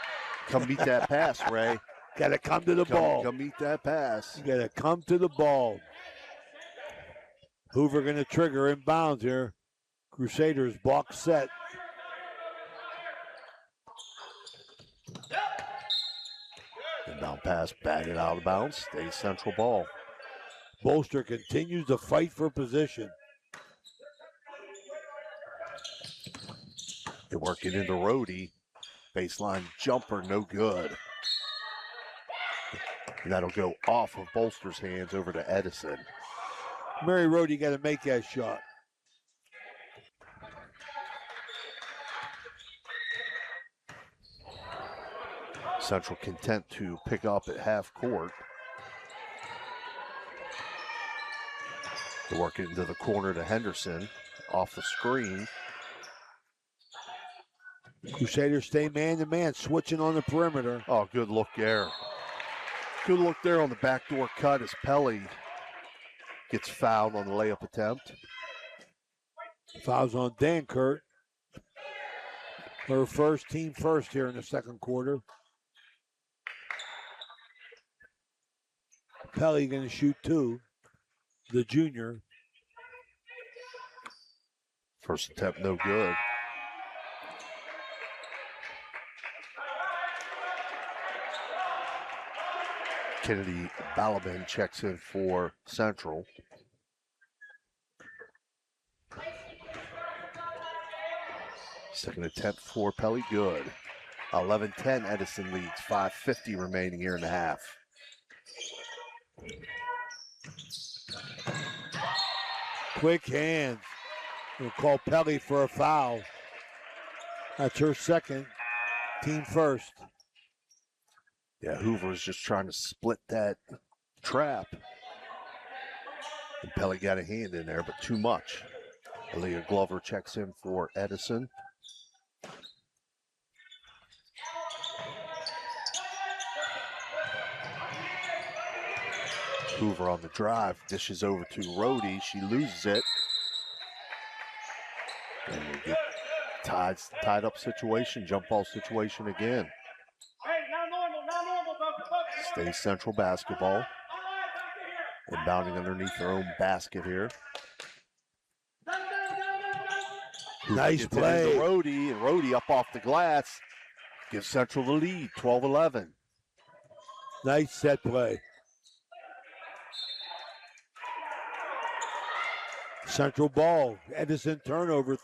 Come meet that pass, Ray. Got to come to the ball. Come meet that pass. You got to come to the ball. Hoover going to trigger inbounds here. Crusaders block set. Inbound pass, batted out of bounds. Stays Central ball. Bolster continues to fight for position. They work it into Rhodey. Baseline jumper, no good. And that'll go off of Bolster's hands over to Edison. Mary Rhodey got to make that shot. Central content to pick up at half court. They work it into the corner to Henderson. Off the screen. Crusaders stay man-to-man, switching on the perimeter. Oh, good look there. Good look there on the backdoor cut as Pelly gets fouled on the layup attempt. Fouls on Dankert. Her first, team first here in the second quarter. Pelly going to shoot two. The junior. First attempt, no good. Kennedy Balaban checks in for Central. Second attempt for Pelly, good. 11-10, Edison leads. 5:50 remaining here in the half. Quick hands. We'll call Pelly for a foul. That's her second, team first. Yeah, Hoover's just trying to split that trap. And Pelly got a hand in there, but too much. Aaliyah Glover checks in for Edison. Hoover on the drive, dishes over to Rhodey. She loses it. And we get tied up situation, jump ball situation again. Stays Central basketball. Inbounding underneath their own basket here. Nice play. Rhodey, and Rhodey up off the glass. Gives Central the lead, 12-11. Nice set play. Central ball. Edison turnover.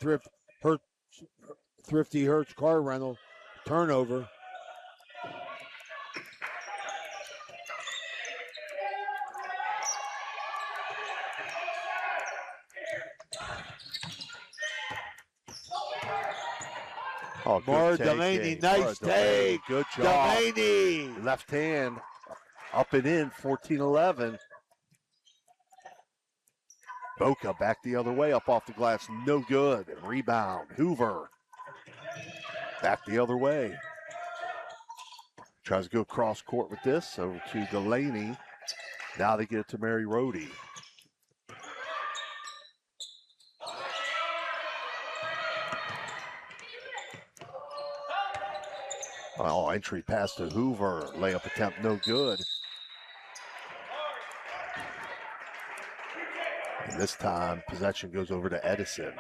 Thrifty Hertz car rental. Turnover. Oh, More Delaney, nice take. Good job. Delaney. Left hand, up and in, 14-11. Boca back the other way, up off the glass, no good. Rebound, Hoover. Back the other way. Tries to go cross court with this, over to Delaney. Now they get it to Mary Rhodey. Oh, entry pass to Hoover. Layup attempt no good. And this time, possession goes over to Edison.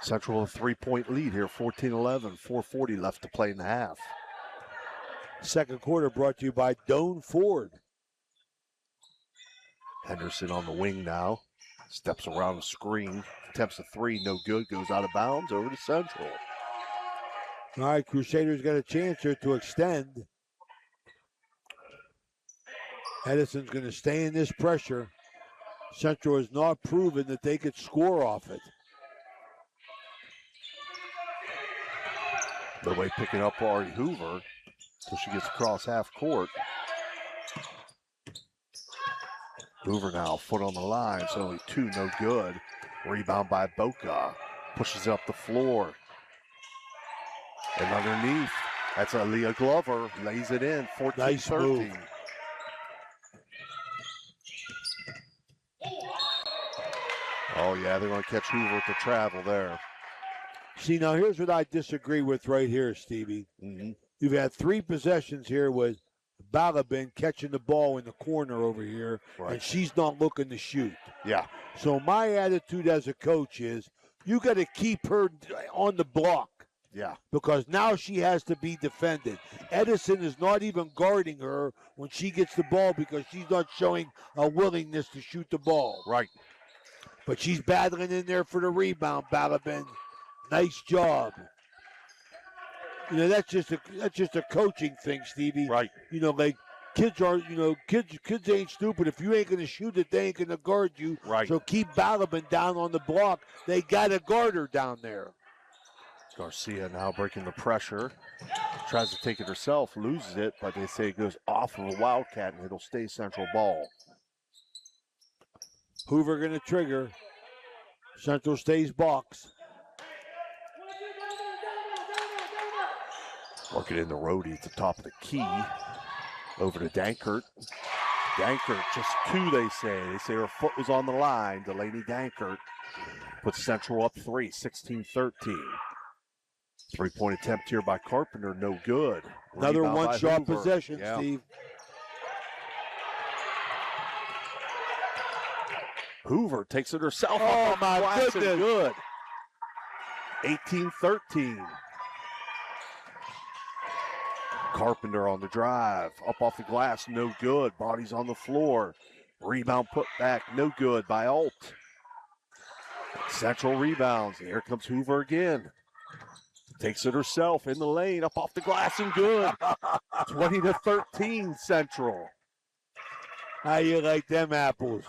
Central a 3-point lead here, 14-11, 4:40 left to play in the half. Second quarter brought to you by Doan Ford. Henderson on the wing now. Steps around the screen. Attempts a three, no good. Goes out of bounds over to Central. All right, Crusaders got a chance here to extend. Edison's going to stay in this pressure. Central has not proven that they could score off it. Nobody picking up Ari Hoover until she gets across half court. Hoover now, foot on the line, so only two, no good. Rebound by Boca. Pushes it up the floor. And underneath, that's Aaliyah Glover. Lays it in, 14-13. Nice move. Oh, yeah, they're going to catch Hoover with the travel there. See, now here's what I disagree with right here, Stevie. Mm-hmm. You've had three possessions here with Balabin catching the ball in the corner over here, and she's not looking to shoot. Yeah. So my attitude as a coach is you got to keep her on the block. Yeah. Because now she has to be defended. Edison is not even guarding her when she gets the ball because she's not showing a willingness to shoot the ball. Right. But she's battling in there for the rebound, Balabin. Nice job. You know, that's just a coaching thing, Stevie. Right. You know, like kids ain't stupid. If you ain't gonna shoot it, they ain't gonna guard you. Right. So keep Balabin down on the block. They gotta guard her down there. Garcia now breaking the pressure. Tries to take it herself, loses it, but they say it goes off of a Wildcat and it'll stay Central ball. Hoover gonna trigger. Central stays box. Working in the roadie at the top of the key. Over to Dankert. Dankert, just two, they say. They say her foot was on the line. Delaney Dankert puts Central up 3, 16-13. Three-point attempt here by Carpenter, no good. Another Rebound by one-shot Hoover. possession, Yeah. Steve. Hoover takes it herself. Oh, up my glass and goodness. Good. 18-13. Carpenter on the drive. Up off the glass, no good. Body's on the floor. Rebound put back, no good by Alt. Central rebounds. Here comes Hoover again. Takes it herself in the lane, up off the glass and good. 20-13 Central. How you like them apples?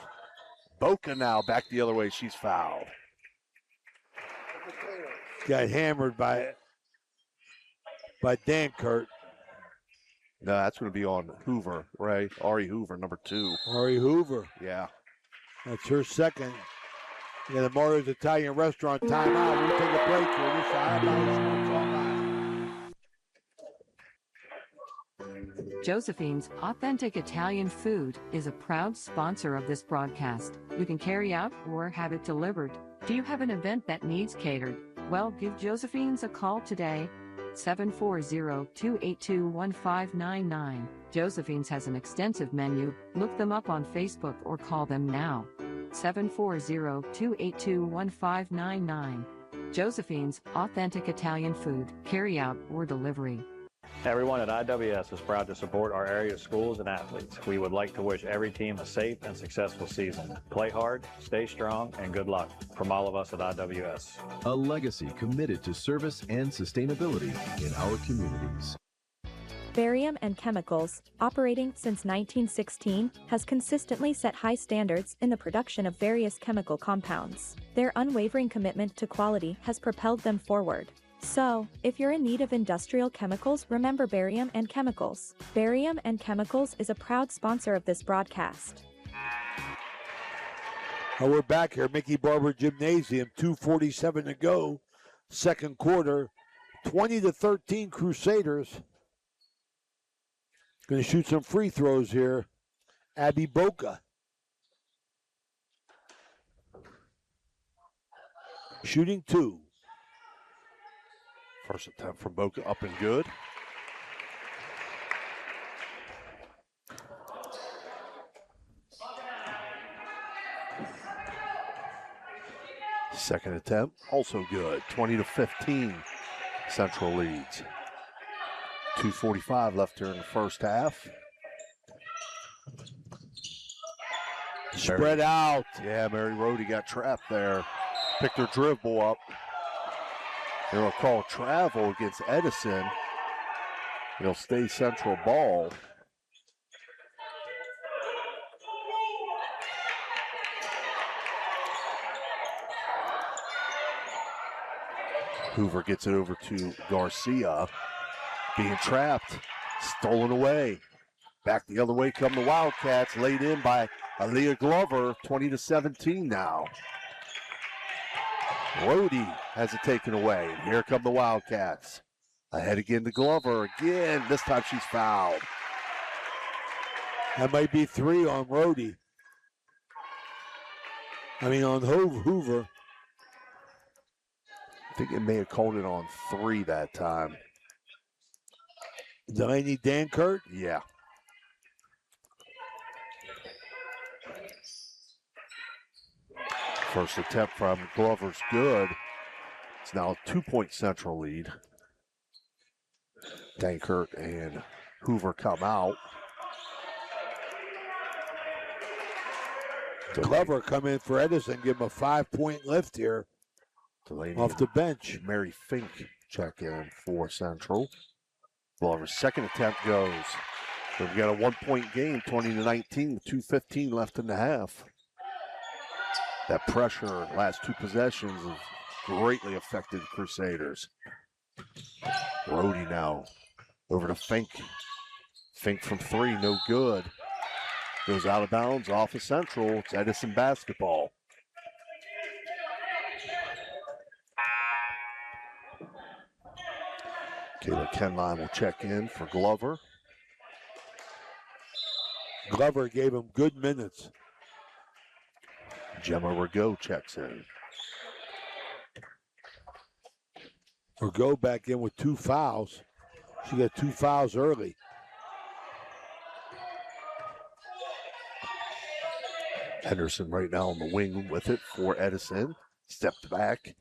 Boca now back the other way. She's fouled. Got hammered by Dankert. No, that's going to be on Hoover, right? Ari Hoover, number 2. Ari Hoover. Yeah. That's her second. Yeah, the Mario's Italian Restaurant timeout. We'll take a break here. This is High Valley Sports Online. Josephine's Authentic Italian Food is a proud sponsor of this broadcast. You can carry out or have it delivered. Do you have an event that needs catered? Well, give Josephine's a call today. 740-282-1599. Josephine's has an extensive menu. Look them up on Facebook or call them now. 740-282-1599. Josephine's Authentic Italian Food, carry out or delivery. Everyone at IWS is proud to support our area schools and athletes. We would like to wish every team a safe and successful season. Play hard, stay strong, and good luck from all of us at IWS. A legacy committed to service and sustainability in our communities. Barium and Chemicals, operating since 1916, has consistently set high standards in the production of various chemical compounds. Their unwavering commitment to quality has propelled them forward. So, if you're in need of industrial chemicals, remember Barium and Chemicals. Barium and Chemicals is a proud sponsor of this broadcast. Well, we're back here, Mickey Barber Gymnasium, 2:47 to go. Second quarter, 20-13 Crusaders. Going to shoot some free throws here. Abby Boca. Shooting 2. First attempt from Boca, up and good. Second attempt, also good. 20-15, Central leads. 2:45 left here in the first half. Spread out. Yeah, Mary Rhodey got trapped there. Picked her dribble up. They'll call travel against Edison. It'll stay Central ball. Hoover gets it over to Garcia. Being trapped, stolen away. Back the other way come the Wildcats, laid in by Aaliyah Glover, 20-17 now. Rhodey has it taken away. Here come the Wildcats. Ahead again to Glover. Again, this time she's fouled. That might be 3 on Rhodey. I mean, on Hoover. I think it may have called it on 3 that time. Delaney Dankert? Yeah. First attempt from Glover's good. It's now a 2-point Central lead. Dankert and Hoover come out. Glover come in for Edison, give him a 5-point lift here. Delaney off the bench. Mary Fink check in for Central. Glover's second attempt goes. So we've got a 1-point game, 20-19, with 2:15 left in the half. That pressure last 2 possessions has greatly affected the Crusaders. Rhodey now over to Fink. Fink from 3, no good. Goes out of bounds off of Central. It's Edison basketball. Kayla Kenline will check in for Glover. Glover gave him good minutes. Gemma Rigaud checks in. Rigaud back in with 2 fouls. She got 2 fouls early. Henderson right now on the wing with it for Edison. Stepped back.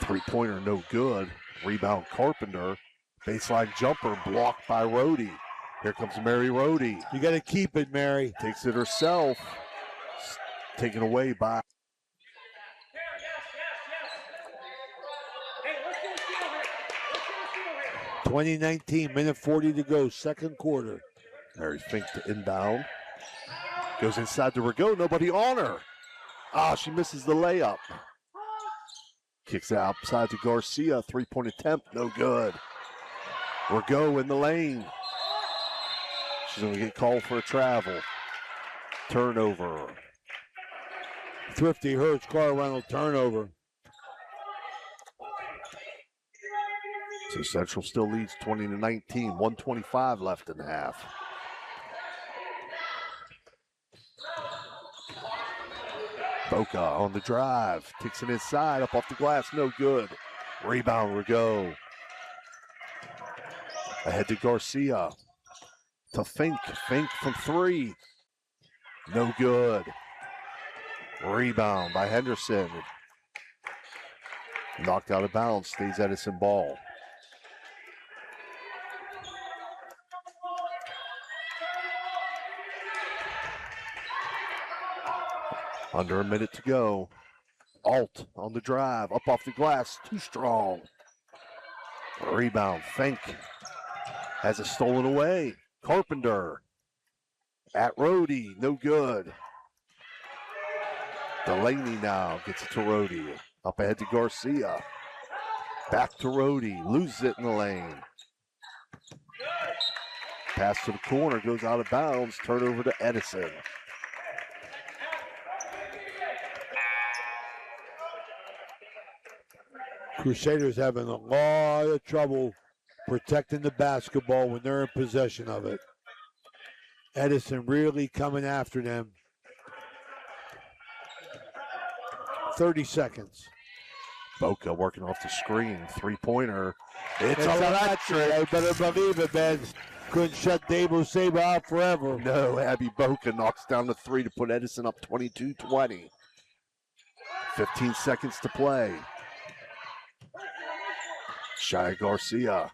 3-pointer no good. Rebound Carpenter. Baseline jumper blocked by Rhodey. Here comes Mary Rhodey. You got to keep it, Mary. Takes it herself. Taken away by 20-19, minute 40 to go, second quarter. Mary Fink to inbound. Goes inside to Rigaud, nobody on her. She misses the layup. Kicks it outside to Garcia, 3-point attempt, no good. Rigaud in the lane. She's going to get called for a travel. Turnover. Thrifty Hurts, Carl Reynolds, turnover. So Central still leads 20-19, 1:25 left in the half. Boca on the drive, takes it inside, up off the glass, no good. Rebound, Rigaud. Ahead to Garcia. To Fink, Fink from 3. No good. Rebound by Henderson. Knocked out of bounds, stays Edison ball. Under a minute to go. Alt on the drive, up off the glass, too strong. Rebound, Fink has it stolen away. Carpenter at Rhodey, no good. Delaney now gets it to Rhodey. Up ahead to Garcia. Back to Rhodey, loses it in the lane. Pass to the corner, goes out of bounds, turnover to Edison. Crusaders having a lot of trouble protecting the basketball when they're in possession of it. Edison really coming after them. 30 seconds. Boca working off the screen. 3-pointer. It's electric. I better believe it, man. Couldn't shut Dabo Saber out forever. No, Abby Boca knocks down the 3 to put Edison up 22-20. 15 seconds to play. Shia Garcia.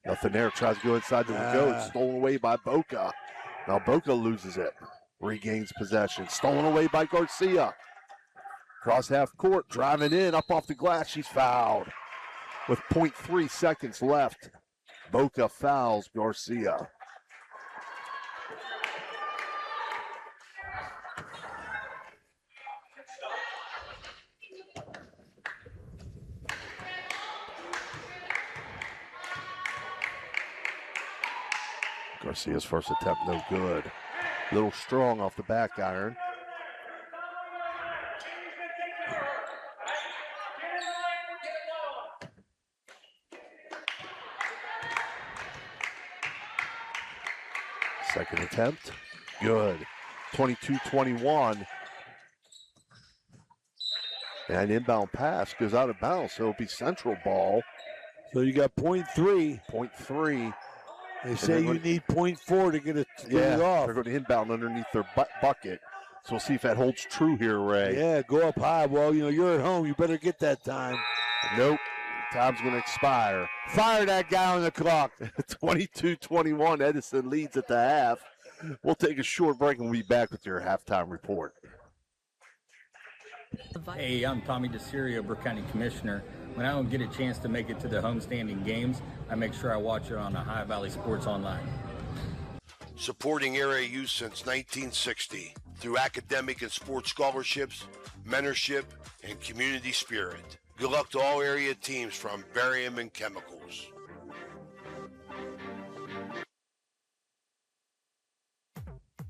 Nothing there. Tries to go inside the goat. Stolen away by Boca. Now Boca loses it. Regains possession. Stolen away by Garcia. Cross half court. Driving in. Up off the glass. She's fouled. With 0.3 seconds left. Boca fouls Garcia. Garcia's first attempt, no good. A little strong off the back iron. Second attempt, good. 22-21. And inbound pass goes out of bounds, so it'll be Central ball. So you got 0.3. 0.3. They say you need 0.4 to get it off. They're going to inbound underneath their bucket. So we'll see if that holds true here, Ray. Yeah, go up high. Well, you're at home. You better get that time. Nope. Time's going to expire. Fire that guy on the clock. 22-21. Edison leads at the half. We'll take a short break and we'll be back with your halftime report. Hey, I'm Tommy DeCirio, Brooke County Commissioner. When I don't get a chance to make it to the homestanding games, I make sure I watch it on the Ohio Valley Sports Online. Supporting area youth since 1960 through academic and sports scholarships, mentorship, and community spirit. Good luck to all area teams from Barium and Chemicals.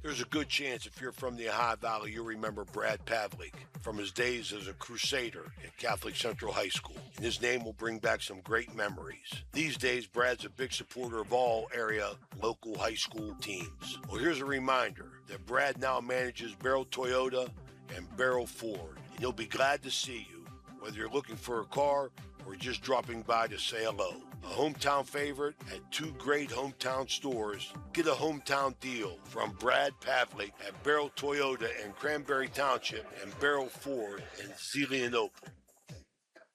There's a good chance if you're from the Ohio Valley, you'll remember Brad Pavlik from his days as a Crusader at Catholic Central High School. And his name will bring back some great memories. These days, Brad's a big supporter of all area local high school teams. Well, here's a reminder that Brad now manages Barrel Toyota and Barrel Ford. And he'll be glad to see you, whether you're looking for a car or just dropping by to say hello. A hometown favorite at two great hometown stores. Get a hometown deal from Brad Pavlik at Barrel Toyota in Cranberry Township and Barrel Ford in Zelienople.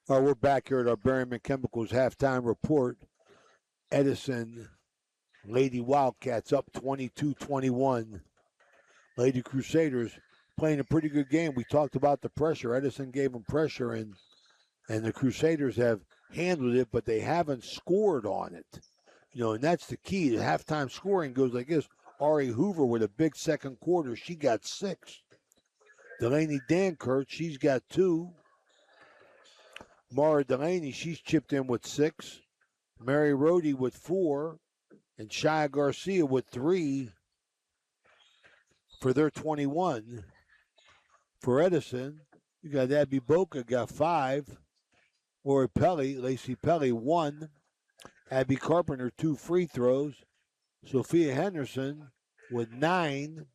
All right, we're back here at our Berryman Chemicals halftime report. Edison Lady Wildcats up 22-21. Lady Crusaders playing a pretty good game. We talked about the pressure. Edison gave them pressure, and the Crusaders have handled it, but they haven't scored on it. And that's the key. The halftime scoring goes like this. Ari Hoover with a big second quarter. She got 6. Delaney Dankert, she's got 2. Mara Delaney, she's chipped in with 6. Mary Rohde with 4. And Shia Garcia with 3 for their 21. For Edison, you got Abby Boca got 5. Lori Pelly, Lacey Pelly 1. Abby Carpenter 2 free throws. Sophia Henderson with 9.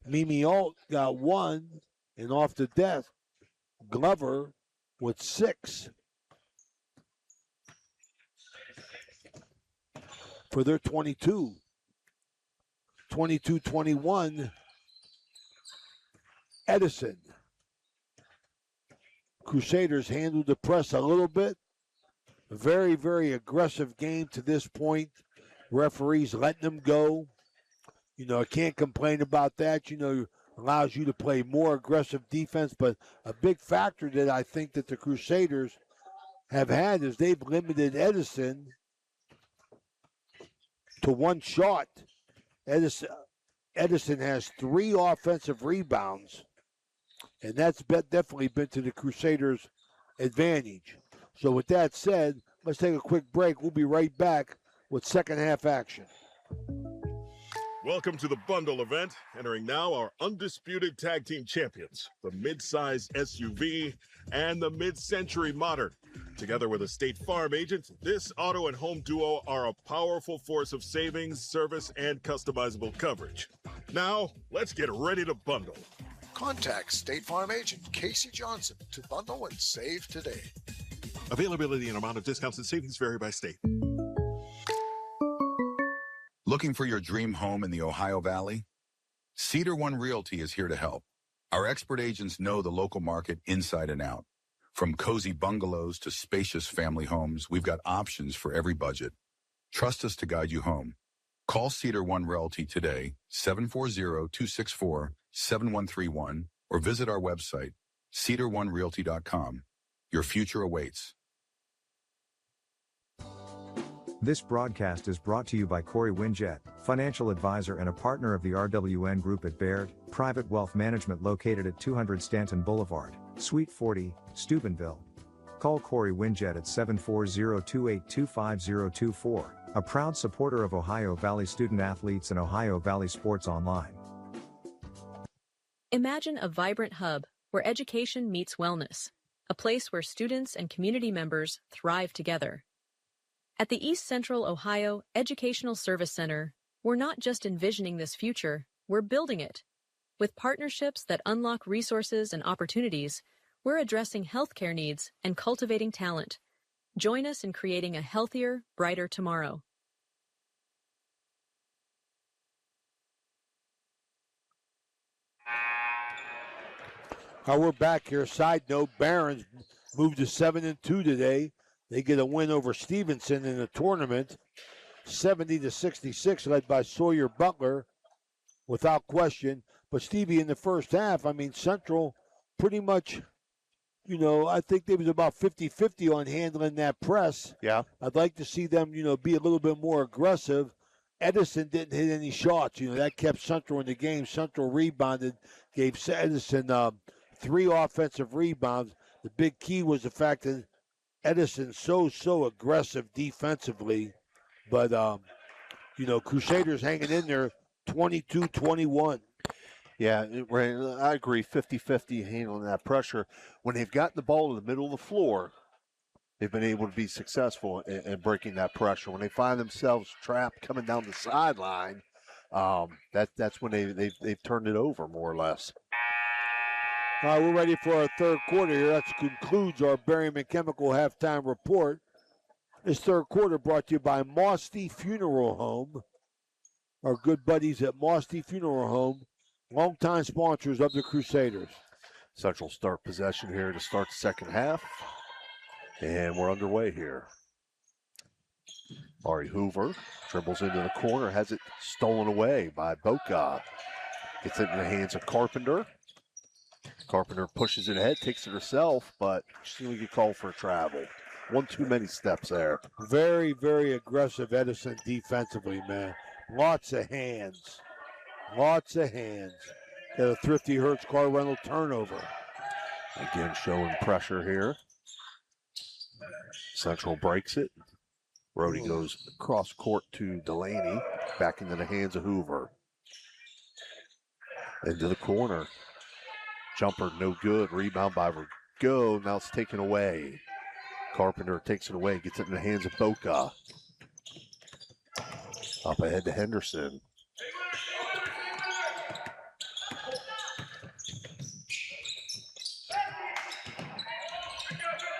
Mimi Alt got 1. And off the desk, Glover with 6. For their 22. 22-21. Edison. Crusaders handled the press a little bit. A very, very aggressive game to this point. Referees letting them go. I can't complain about that. Allows you to play more aggressive defense. But a big factor that I think that the Crusaders have had is they've limited Edison to 1 shot. Edison has 3 offensive rebounds. And that's definitely been to the Crusaders' advantage. So with that said, let's take a quick break. We'll be right back with second half action. Welcome to the bundle event. Entering now our undisputed tag team champions, the mid-size SUV and the mid-century modern. Together with a State Farm agent, this auto and home duo are a powerful force of savings, service, and customizable coverage. Now, let's get ready to bundle. Contact State Farm agent Casey Johnson to bundle and save today. Availability and amount of discounts and savings vary by state. Looking for your dream home in the Ohio Valley? Cedar One Realty is here to help. Our expert agents know the local market inside and out. From cozy bungalows to spacious family homes, we've got options for every budget. Trust us to guide you home. Call Cedar One Realty today, 740-264-7131, or visit our website, cedaronerealty.com. Your future awaits. This broadcast is brought to you by Corey Winjet, financial advisor and a partner of the RWN Group at Baird, private wealth management located at 200 Stanton Boulevard, Suite 40, Steubenville. Call Corey Winjet at 740-282-5024, a proud supporter of Ohio Valley student athletes and Ohio Valley Sports Online. Imagine a vibrant hub where education meets wellness, a place where students and community members thrive together. At the East Central Ohio Educational Service Center, we're not just envisioning this future, we're building it. With partnerships that unlock resources and opportunities, we're addressing healthcare needs and cultivating talent. Join us in creating a healthier, brighter tomorrow. We're back here. Side note, Barron's moved to 7-2 today. They get a win over Stevenson in the tournament, 70-66, led by Sawyer Butler, without question. But Stevie, in the first half, I mean, Central pretty much, I think they was about 50-50 on handling that press. Yeah. I'd like to see them, be a little bit more aggressive. Edison didn't hit any shots. That kept Central in the game. Central rebounded, gave Edison 3 offensive rebounds. The big key was the fact that Edison's so aggressive defensively. But, Crusaders hanging in there 22-21. Yeah, I agree. 50-50 handling that pressure. When they've gotten the ball in the middle of the floor, they've been able to be successful in breaking that pressure. When they find themselves trapped coming down the sideline, that's when they've turned it over, more or less. All right, we're ready for our third quarter here. That concludes our Barium and Chemical halftime report. This third quarter brought to you by Mosty Funeral Home. Our good buddies at Mosty Funeral Home, longtime sponsors of the Crusaders. Central start possession here to start the second half. And we're underway here. Ari Hoover dribbles into the corner, has it stolen away by Boca. Gets it in the hands of Carpenter. Carpenter pushes it ahead, takes it herself, but she's going to get called for a travel. One too many steps there. Very, very aggressive Edison defensively, man. Lots of hands. Lots of hands. Got a Thrifty Hertz car rental turnover. Again, showing pressure here. Central breaks it. Brody goes across court to Delaney. Back into the hands of Hoover. Into the corner. Jumper no good. Rebound by Vergo. Now it's taken away. Carpenter takes it away. Gets it in the hands of Boca. Up ahead to Henderson.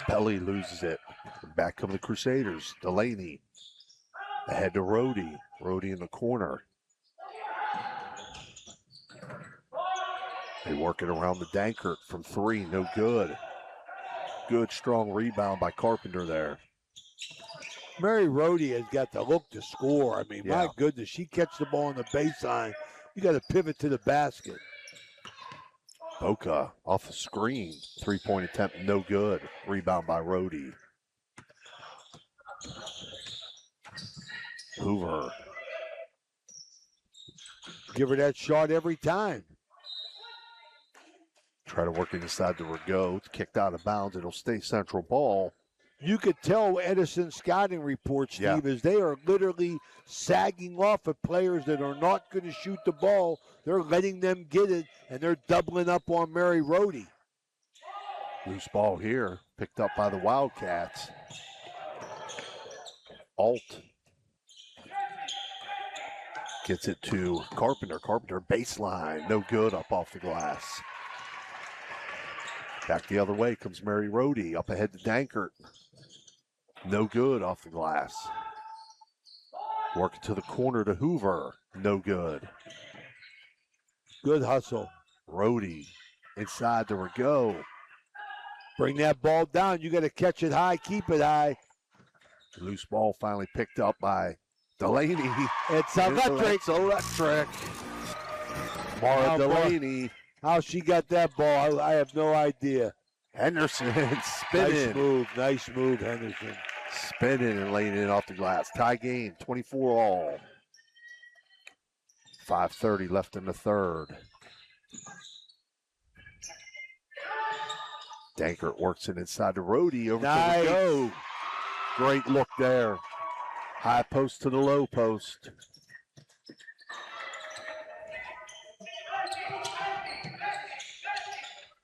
Pelly loses it. Back come the Crusaders. Delaney. Ahead to Rhodey. Rhodey in the corner. They work it around the Dankert from 3. No good. Good, strong rebound by Carpenter there. Mary Rhodey has got the look to score. I mean, my goodness, she catches the ball on the baseline. You got to pivot to the basket. Boca off the screen. 3-point attempt, no good. Rebound by Rhodey. Hoover. Give her that shot every time. Try to work it inside the Vergo. It's kicked out of bounds. It'll stay Central ball. You could tell Edison scouting reports, Steve, as they are literally sagging off at players that are not going to shoot the ball. They're letting them get it, and they're doubling up on Mary Rhodey. Loose ball here, picked up by the Wildcats. Alt gets it to Carpenter. Carpenter baseline, no good, up off the glass. Back the other way comes Mary Rhodey, up ahead to Dankert. No good off the glass. Working to the corner to Hoover, no good. Good hustle. Rhodey inside to Rigaud. Bring that ball down. You got to catch it high, keep it high. Loose ball finally picked up by Delaney. It's electric. It's electric. Mara Delaney. How she got that ball, I have no idea. Henderson spinning. Nice move, Henderson. Spinning and laying it off the glass. Tie game, 24 all. 5:30 left in the third. Dankert works it inside the Roadie over to the go. Great look there. High post to the low post.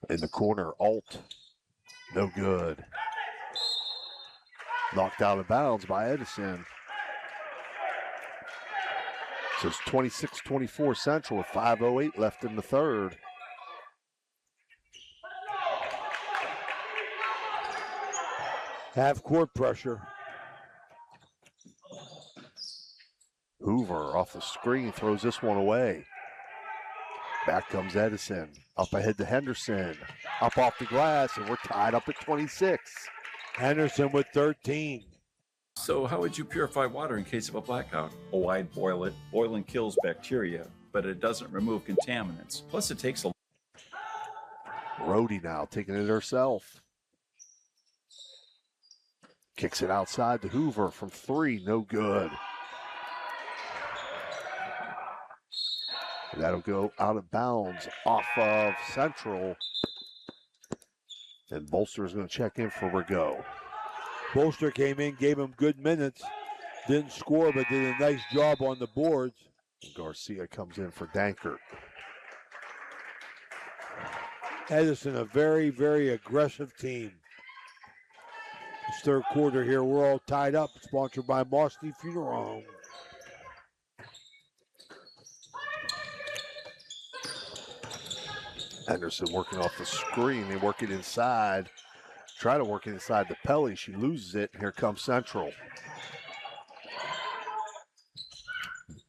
In the corner, Alt. No good. Knocked out of bounds by Edison. So it's 26-24 Central with 5:08 left in the third. Half court pressure. Hoover off the screen throws this one away. Back comes Edison. Up ahead to Henderson. Up off the glass, and we're tied up at 26. Henderson with 13. So how would you purify water in case of a blackout? Oh, I'd boil it. Boiling kills bacteria, but it doesn't remove contaminants. Plus, it takes a... Roadie now taking it herself. Kicks it outside to Hoover from three. No good. That'll go out of bounds off of Central. And Bolster is going to check in for Rigaud. Bolster came in, gave him good minutes. Didn't score, but did a nice job on the boards. Garcia comes in for Dankert. Edison, a very, very aggressive team. It's third quarter here. We're all tied up. Sponsored by Mosty Funeral Home. Henderson working off the screen. They work it inside. Try to work it inside the Pelly. She loses it. Here comes Central.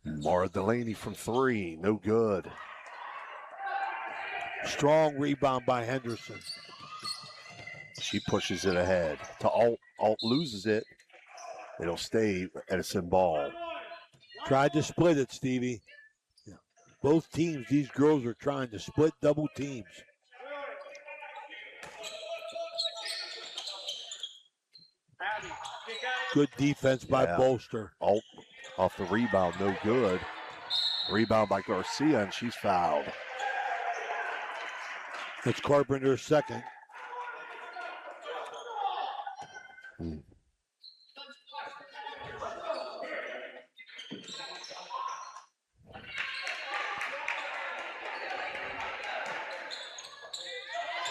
Mara Delaney from three. No good. Strong rebound by Henderson. She pushes it ahead to Alt. Alt loses it. It'll stay Edison ball. Tried to split it, Stevie. Yeah. Both teams, these girls are trying to split double teams. Good defense by Bolster. Alt off the rebound, no good. Rebound by Garcia, and she's fouled. It's Carpenter's second.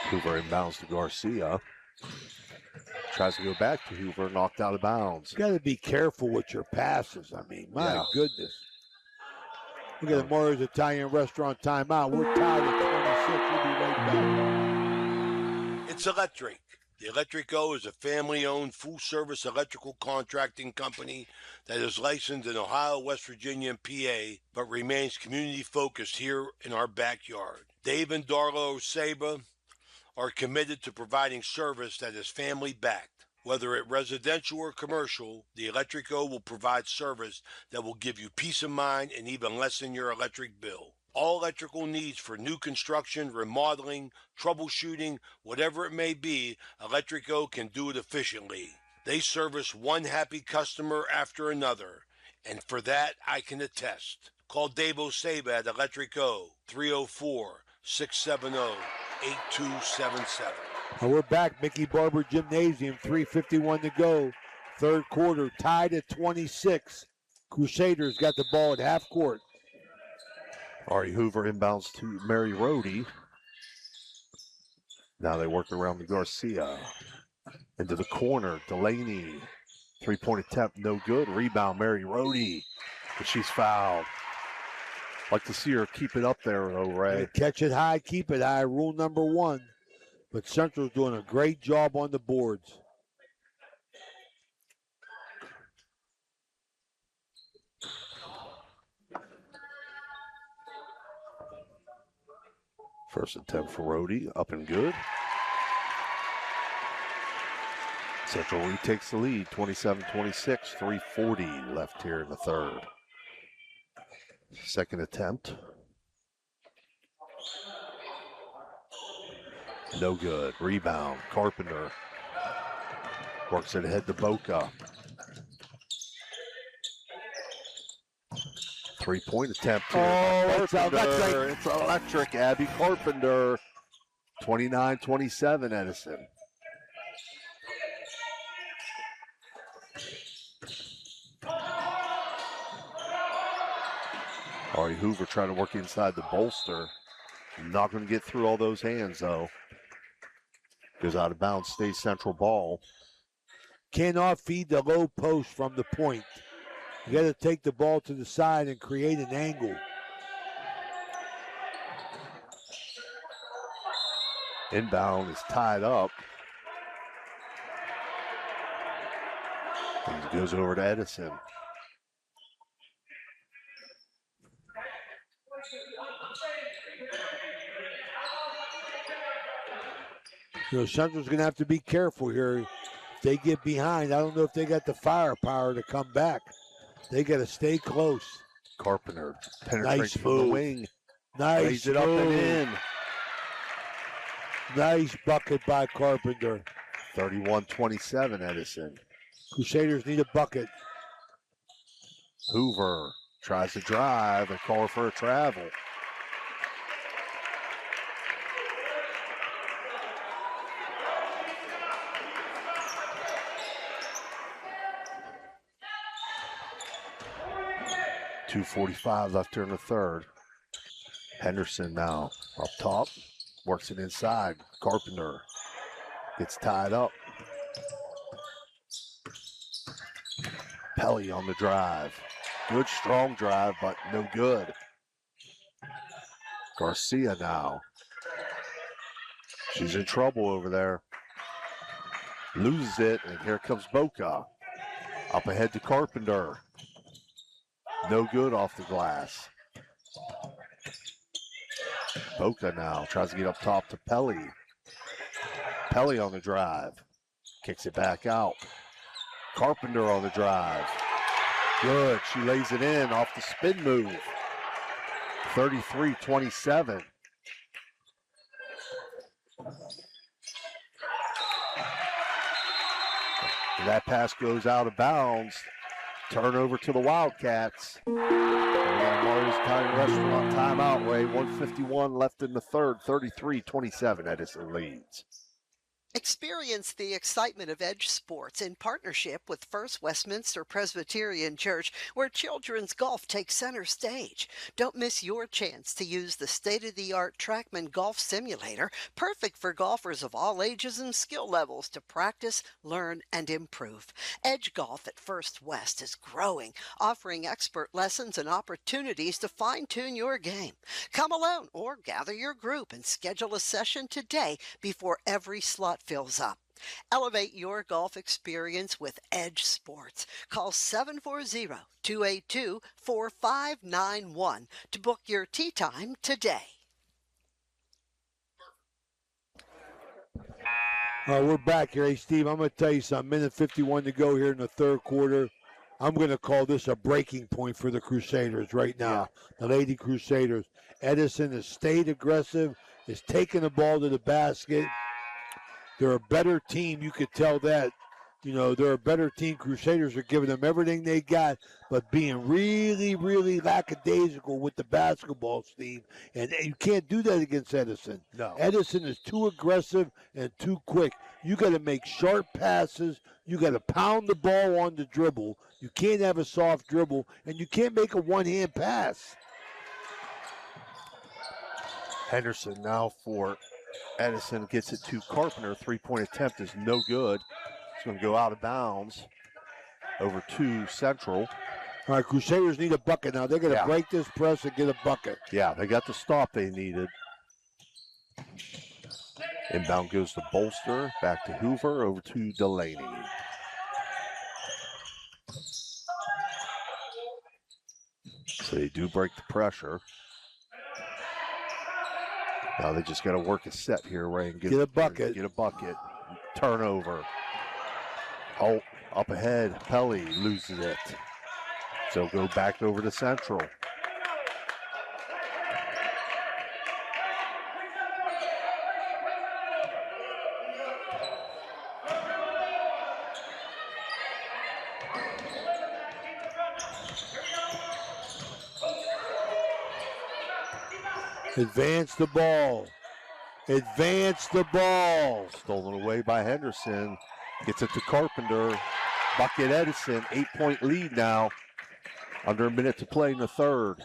Hoover inbounds to Garcia. Tries to go back to Hoover, knocked out of bounds. You got to be careful with your passes. I mean, my goodness. Look at the Mario's Italian Restaurant timeout. We're tied at 26. We'll be right back. It's electric. The Electric Go is a family-owned, full-service electrical contracting company that is licensed in Ohio, West Virginia, and PA, but remains community-focused here in our backyard. Dave and Darla Oseba are committed to providing service that is family-backed. Whether it residential or commercial, the Electric Go will provide service that will give you peace of mind and even lessen your electric bill. All electrical needs for new construction, remodeling, troubleshooting, whatever it may be, Electric Go can do it efficiently. They service one happy customer after another, and for that I can attest. Call Dave Oseba at Electric Go, 304-670-8277. And we're back. Mickey Barber Gymnasium, 3:51 to go. Third quarter, tied at 26. Crusaders got the ball at half court. Ari Hoover inbounds to Mary Rohde. Now they work around to Garcia. Into the corner, Delaney. Three-point attempt, no good. Rebound, Mary Rohde. But she's fouled. Like to see her keep it up there, though, Ray. Catch it high, keep it high. Rule number one. But Central's doing a great job on the boards. First attempt for Rhodey, up and good. Central retakes the lead, 27-26, 3:40 left here in the third. Second attempt. No good. Rebound. Carpenter works it ahead to Boca. 3-point attempt here. Oh, it's electric. It's electric. Abby Carpenter. 29-27, Edison. Ari Hoover trying to work inside the bolster. Not going to get through all those hands, though. Goes out of bounds, stays Central ball. Cannot feed the low post from the point. You got to take the ball to the side and create an angle. Inbound is tied up. And it goes over to Edison. You know, Central's going to have to be careful here. If they get behind, I don't know if they got the firepower to come back. They got to stay close. Carpenter penetrates Nice from the move. wing. Nice Lays it up and move. in. Nice bucket by Carpenter. 31-27, Edison. Crusaders need a bucket. Hoover tries to drive and call for a travel. .245 left here in the third. Henderson now up top. Works it inside. Carpenter gets tied up. Pelly on the drive. Good strong drive, but no good. Garcia now. She's in trouble over there. Loses it, and here comes Boca. Up ahead to Carpenter. No good off the glass. Boca now tries to get up top to Pelly. Pelly on the drive. Kicks it back out. Carpenter on the drive. Good. She lays it in off the spin move. 33-27. And that pass goes out of bounds. Turnover to the Wildcats. Mario's Italian Restaurant timeout, Ray. 1:51 left in the third. 33-27 Edison leads. Experience the excitement of Edge Sports in partnership with First Westminster Presbyterian Church, where children's golf takes center stage. Don't miss your chance to use the state-of-the-art TrackMan Golf Simulator, perfect for golfers of all ages and skill levels to practice, learn, and improve. Edge Golf at First West is growing, offering expert lessons and opportunities to fine-tune your game. Come alone or gather your group and schedule a session today before every slot fills up. Elevate your golf experience with Edge Sports. Call 740-282-4591 to book your tee time today. All right, we're back here. Hey, Steve, I'm going to tell you something. 1:51 to go here in the third quarter. I'm going to call this a breaking point for the Crusaders right now. The Lady Crusaders. Edison has stayed aggressive, is taking the ball to the basket. They're a better team. You could tell that. You know, they're a better team. Crusaders are giving them everything they got, but being really, really lackadaisical with the basketball, Steve. And you can't do that against Edison. No. Edison is too aggressive and too quick. You got to make sharp passes. You got to pound the ball on the dribble. You can't have a soft dribble, and you can't make a one-hand pass. Henderson now for Edison, gets it to Carpenter. Three-point attempt is no good. It's going to go out of bounds over to Central. All right, Crusaders need a bucket now. They're going to break this press and get a bucket. Yeah, they got the stop they needed. Inbound goes to Bolster, back to Hoover, over to Delaney. So they do break the pressure. Now they just got to work a set here, Ray, and Get a bucket. Get a bucket. Turnover. Oh, up ahead. Pelly loses it. So go back over to Central. Advance the ball. Advance the ball. Stolen away by Henderson. Gets it to Carpenter. Bucket Edison. 8-point lead now. Under a minute to play in the third.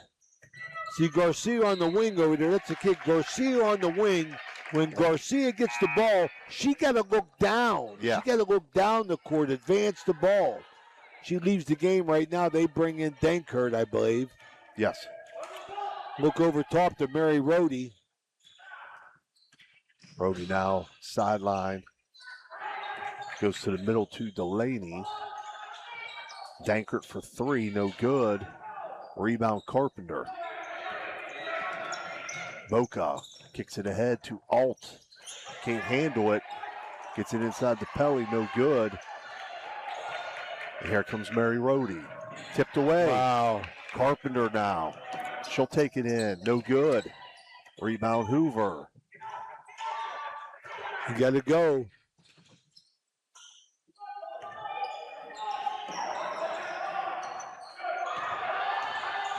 See Garcia on the wing over there. That's a kick. Garcia on the wing. When Garcia gets the ball, she got to look down. Yeah. She got to look down the court, advance the ball. She leaves the game right now. They bring in Dankert, I believe. Yes. Look over top to Mary Rohde. Rohde now sideline. Goes to the middle to Delaney. Dankert for three, no good. Rebound Carpenter. Boca kicks it ahead to Alt. Can't handle it. Gets it inside the Pelly, no good. And here comes Mary Rohde. Tipped away. Wow. Carpenter now. She'll take it in, no good. Rebound Hoover. You got to go.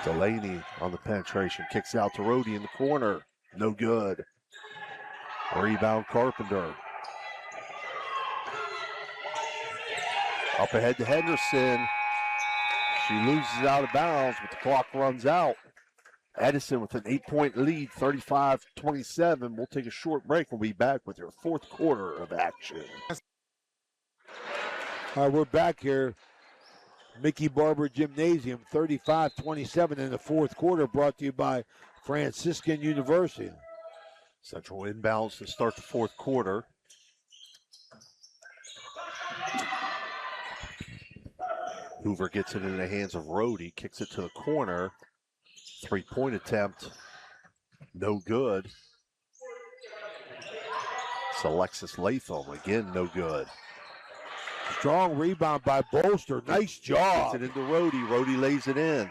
Delaney on the penetration. Kicks out to Rohde in the corner. No good. Rebound Carpenter. Up ahead to Henderson. She loses out of bounds, but the clock runs out. Edison with an 8-point lead, 35-27. We'll take a short break. We'll be back with your fourth quarter of action. All right, we're back here. Mickey Barber Gymnasium, 35-27 in the fourth quarter, brought to you by Franciscan University. Central inbounds to start the fourth quarter. Hoover gets it in the hands of Rohde, kicks it to the corner. Three-point attempt, no good. It's Alexis Latham, again, no good. Strong rebound by Bolster. Nice job. Gets it into Rohde. Rohde lays it in.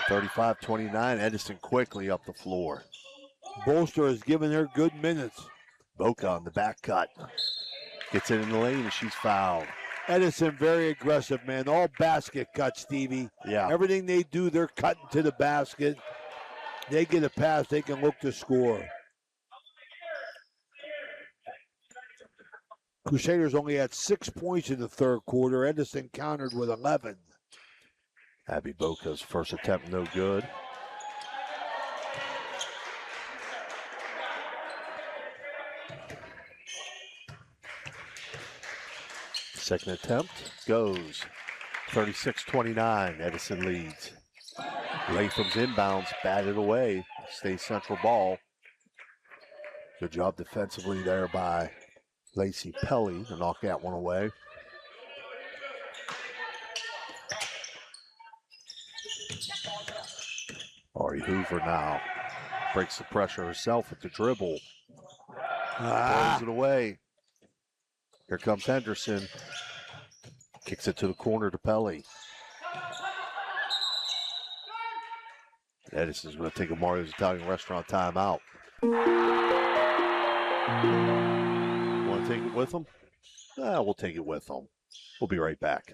35-29. Edison quickly up the floor. Bolster has given her good minutes. Boca on the back cut. Gets it in the lane and she's fouled. Edison very aggressive, man. All basket cuts, Stevie. Yeah. Everything they do, they're cutting to the basket. They get a pass, they can look to score. Crusaders only had 6 points in the third quarter. Edison countered with 11. Abby Boca's first attempt, no good. Second attempt goes. 36-29. Edison leads. Latham's inbounds, batted away. Stays Central ball. Good job defensively there by Lacey Pelly to knock that one away. Ari Hoover now breaks the pressure herself with the dribble. Throws it away. Here comes Henderson. Kicks it to the corner to Pelly. Edison's going to take a Mario's Italian Restaurant timeout. Want to take it with them? We'll take it with them. We'll be right back.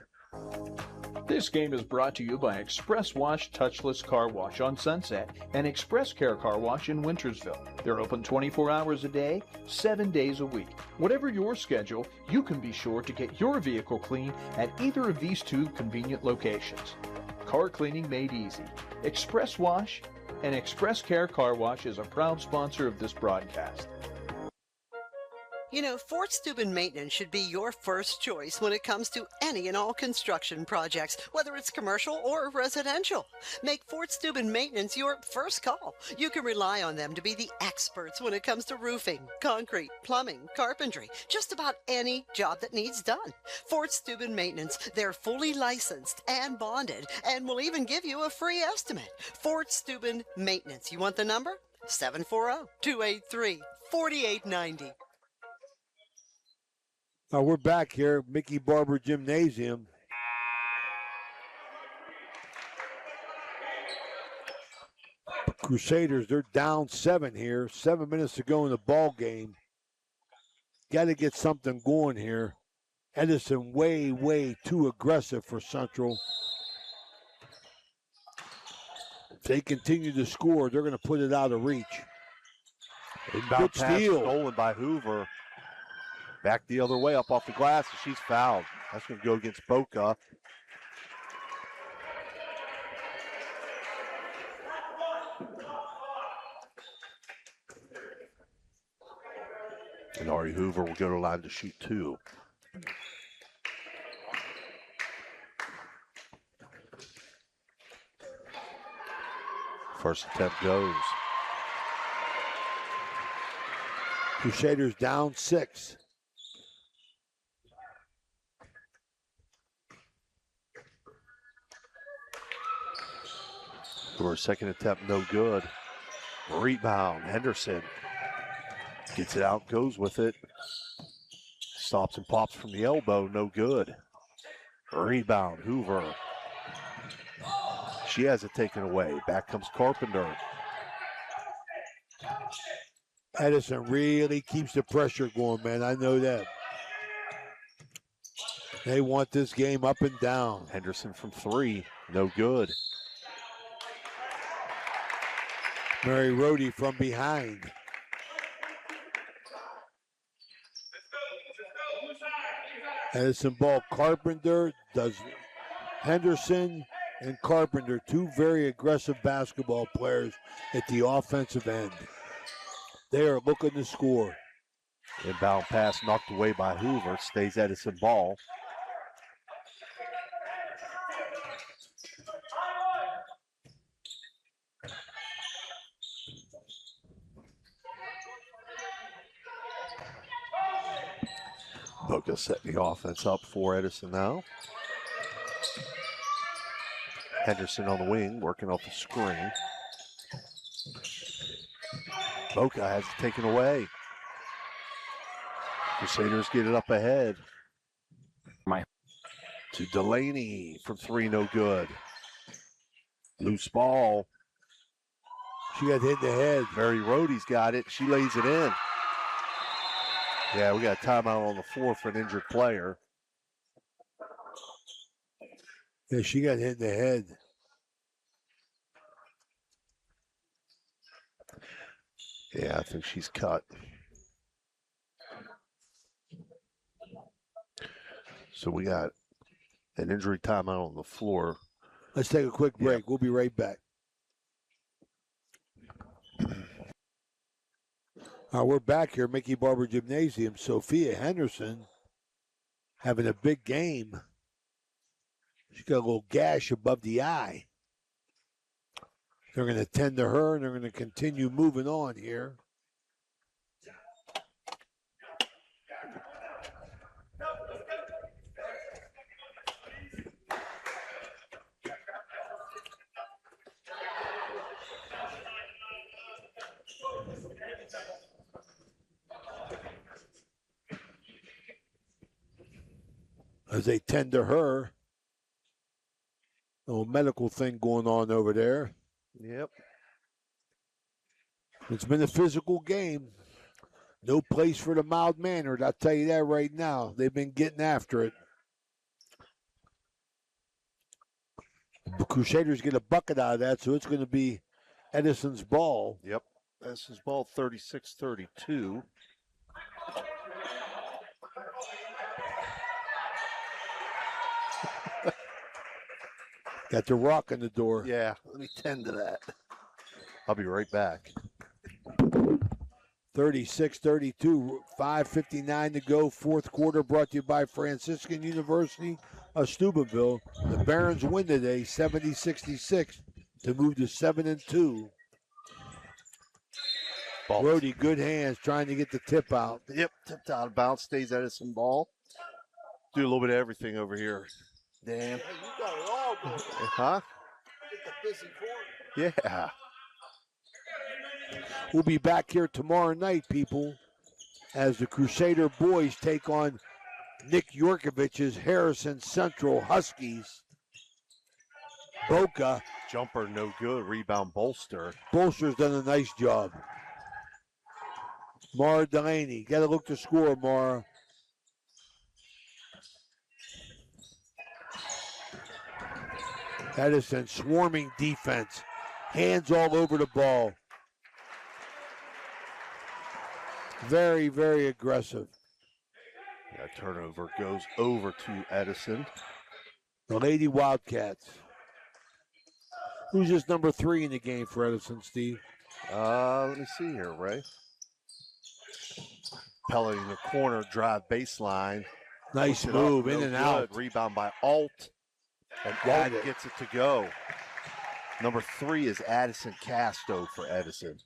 This game is brought to you by Express Wash Touchless Car Wash on Sunset and Express Care Car Wash in Wintersville. They're open 24 hours a day, 7 days a week. Whatever your schedule, you can be sure to get your vehicle clean at either of these two convenient locations. Car cleaning made easy. Express Wash and Express Care Car Wash is a proud sponsor of this broadcast. You know, Fort Steuben Maintenance should be your first choice when it comes to any and all construction projects, whether it's commercial or residential. Make Fort Steuben Maintenance your first call. You can rely on them to be the experts when it comes to roofing, concrete, plumbing, carpentry, just about any job that needs done. Fort Steuben Maintenance, they're fully licensed and bonded and will even give you a free estimate. Fort Steuben Maintenance. You want the number? 740-283-4890. We're back here, Mickey Barber Gymnasium. Crusaders, they're down 7 here. 7 minutes to go in the ball game. Got to get something going here. Edison way too aggressive for Central. If they continue to score, they're going to put it out of reach. Inbound pass stolen by Hoover. Back the other way, up off the glass, and she's fouled. That's going to go against Boca. And Ari Hoover will go to the line to shoot 2. First attempt goes. Crusaders down 6. For a second attempt, no good. Rebound, Henderson gets it out, goes with it. Stops and pops from the elbow, no good. Rebound, Hoover. She has it taken away. Back comes Carpenter. Edison really keeps the pressure going, man. I know that. They want this game up and down. Henderson from 3, no good. Mary Rohde from behind. Edison ball. Carpenter does. Henderson and Carpenter, 2 very aggressive basketball players at the offensive end. They are looking to score. Inbound pass knocked away by Hoover. Stays Edison ball. Boca setting the offense up for Edison now. Henderson on the wing, working off the screen. Boca has it taken away. Crusaders get it up ahead. To Delaney from 3, no good. Loose ball. She got hit in the head. Mary Rohde's got it. She lays it in. Yeah, we got a timeout on the floor for an injured player. Yeah, she got hit in the head. Yeah, I think she's cut. So we got an injury timeout on the floor. Let's take a quick break. Yeah. We'll be right back. We're back here, Mickey Barber Gymnasium. Sophia Henderson having a big game. She's got a little gash above the eye. They're going to tend to her, and they're going to continue moving on here. As they tend to her. Little medical thing going on over there. Yep. It's been a physical game. No place for the mild-mannered. I'll tell you that right now. They've been getting after it. The Crusaders get a bucket out of that, so it's going to be Edison's ball. Yep. Edison's ball, 36-32. Got the rock in the door. Yeah, let me tend to that. I'll be right back. 36-32, 5:59 to go. Fourth quarter brought to you by Franciscan University of Steubenville. The Barons win today, 70-66 to move to 7-2. Brody, good hands, trying to get the tip out. Yep, tipped out of bounds, stays Edison ball. Do a little bit of everything over here. Dan. Hey, you got it all, bro. Huh? Get the busy corner. Yeah. We'll be back here tomorrow night, people, as the Crusader boys take on Nick Yorkovich's Harrison Central Huskies. Boca. Jumper no good. Rebound Bolster. Bolster's done a nice job. Mara Delaney. Got to look to score, Mara. Edison swarming defense. Hands all over the ball. Very, very aggressive. Yeah, turnover goes over to Edison. The Lady Wildcats. Who's this number 3 in the game for Edison, Steve? Let me see here, Ray. Pelly in the corner, drive baseline. Nice move, in and out. Rebound by Alt. And Got Alt it. gets it to go. Number 3 is Addison Casto for Edison.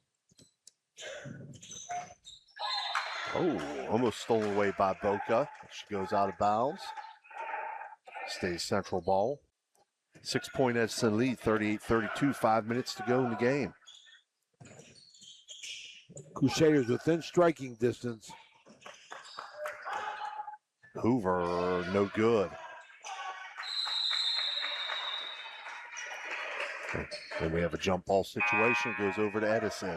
Oh, almost stolen away by Boca. She goes out of bounds. Stays Central ball. 6-point Edison lead, 38-32, 5 minutes to go in the game. Crusaders within striking distance. Hoover, no good. Then we have a jump ball situation. Goes over to Edison.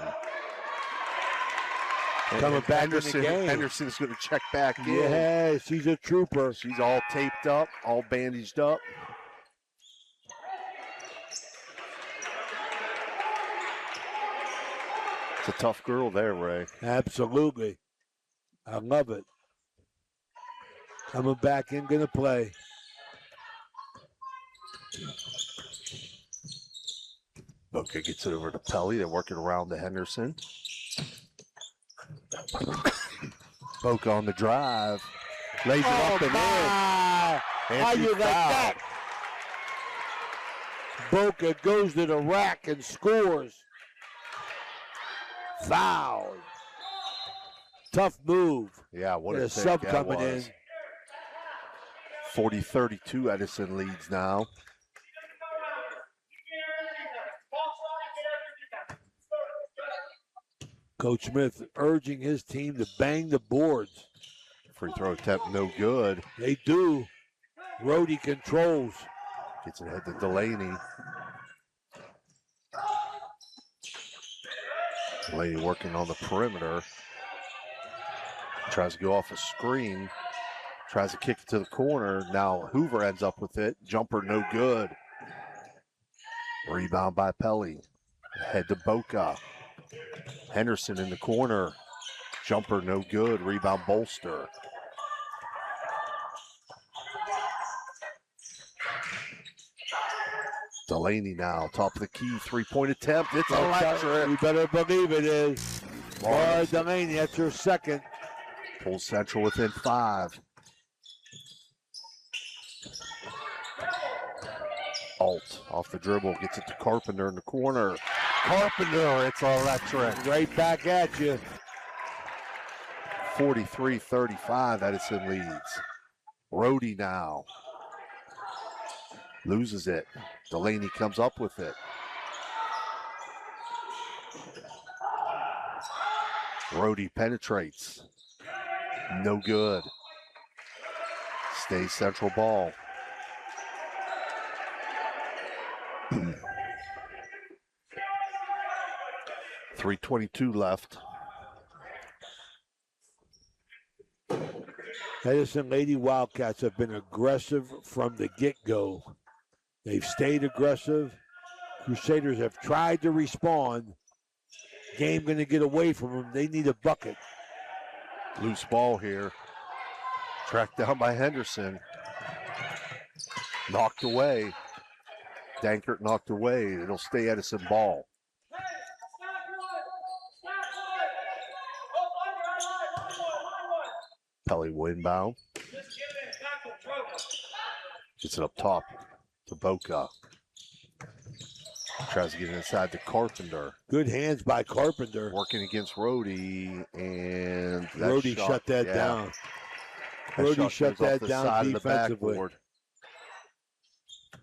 Coming back in the game. Henderson's going to check back in. Yeah, she's a trooper. She's all taped up, all bandaged up. It's a tough girl there, Ray. Absolutely. I love it. Coming back in, going to play. Boca gets it over to Pelly. They're working around to Henderson. Boca on the drive. Lays it up and in. How you like that? Boca goes to the rack and scores. Foul. Tough move. Yeah, what a a sub that coming was. in. 40-32, Edison leads now. Coach Smith urging his team to bang the boards. Free throw attempt no good. They do. Rhodey controls. Gets it ahead to Delaney. Delaney working on the perimeter. Tries to go off a screen. Tries to kick it to the corner. Now Hoover ends up with it. Jumper no good. Rebound by Pelly. Head to Boca. Henderson in the corner. Jumper no good. Rebound Bolster. Delaney now, top of the key, three-point attempt. It's electric. You better believe it is. Mara Delaney, that's her second. Pulls Central within 5. Alt off the dribble, gets it to Carpenter in the corner. Carpenter, it's electric. Right back at you. 43-35, Edison leads. Rhodey now. Loses it. Delaney comes up with it. Rhodey penetrates. No good. Stays Central ball. .322 left. Edison Lady Wildcats have been aggressive from the get-go. They've stayed aggressive. Crusaders have tried to respond. Game going to get away from them. They need a bucket. Loose ball here. Tracked down by Henderson. Knocked away. Dankert knocked away. It'll stay Edison ball. Pelly will inbound. Gets it up top to Boca. Tries to get it inside to Carpenter. Good hands by Carpenter. Working against Rhodey, and that Rhodey shot, shut that down. Rhodey shut that down defensively.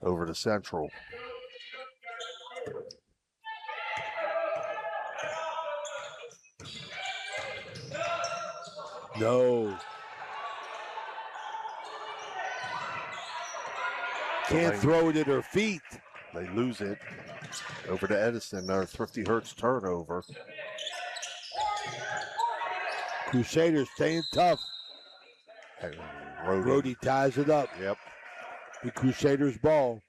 Over to Central. No. Can't throw it at her feet. They lose it. Over to Edison. Another Thrifty Hertz turnover. Crusaders staying tough. Rhodey ties it up. Yep. The Crusaders ball.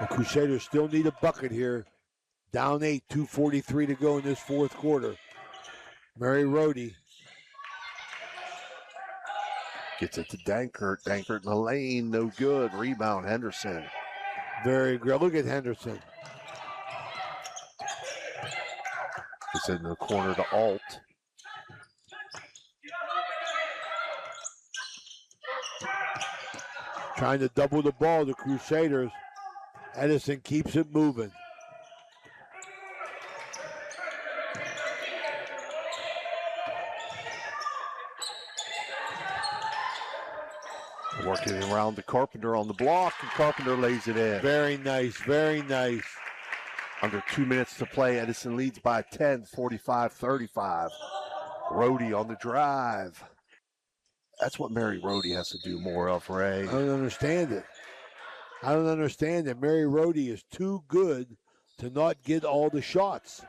The Crusaders still need a bucket here. Down 8, 2:43 to go in this fourth quarter. Mary Rhodey. Gets it to Dankert. Dankert in the lane. No good. Rebound, Henderson. Very good. Look at Henderson. It's in the corner to Alt. Trying to double the ball, the Crusaders. Edison keeps it moving. Working around to Carpenter on the block, and Carpenter lays it in. Very nice, very nice. Under 2 minutes to play, Edison leads by 10, 45-35. Rhodey on the drive. That's what Mary Rhodey has to do more of, Ray. I don't understand it. I don't understand it. Mary Rhodey is too good to not get all the shots.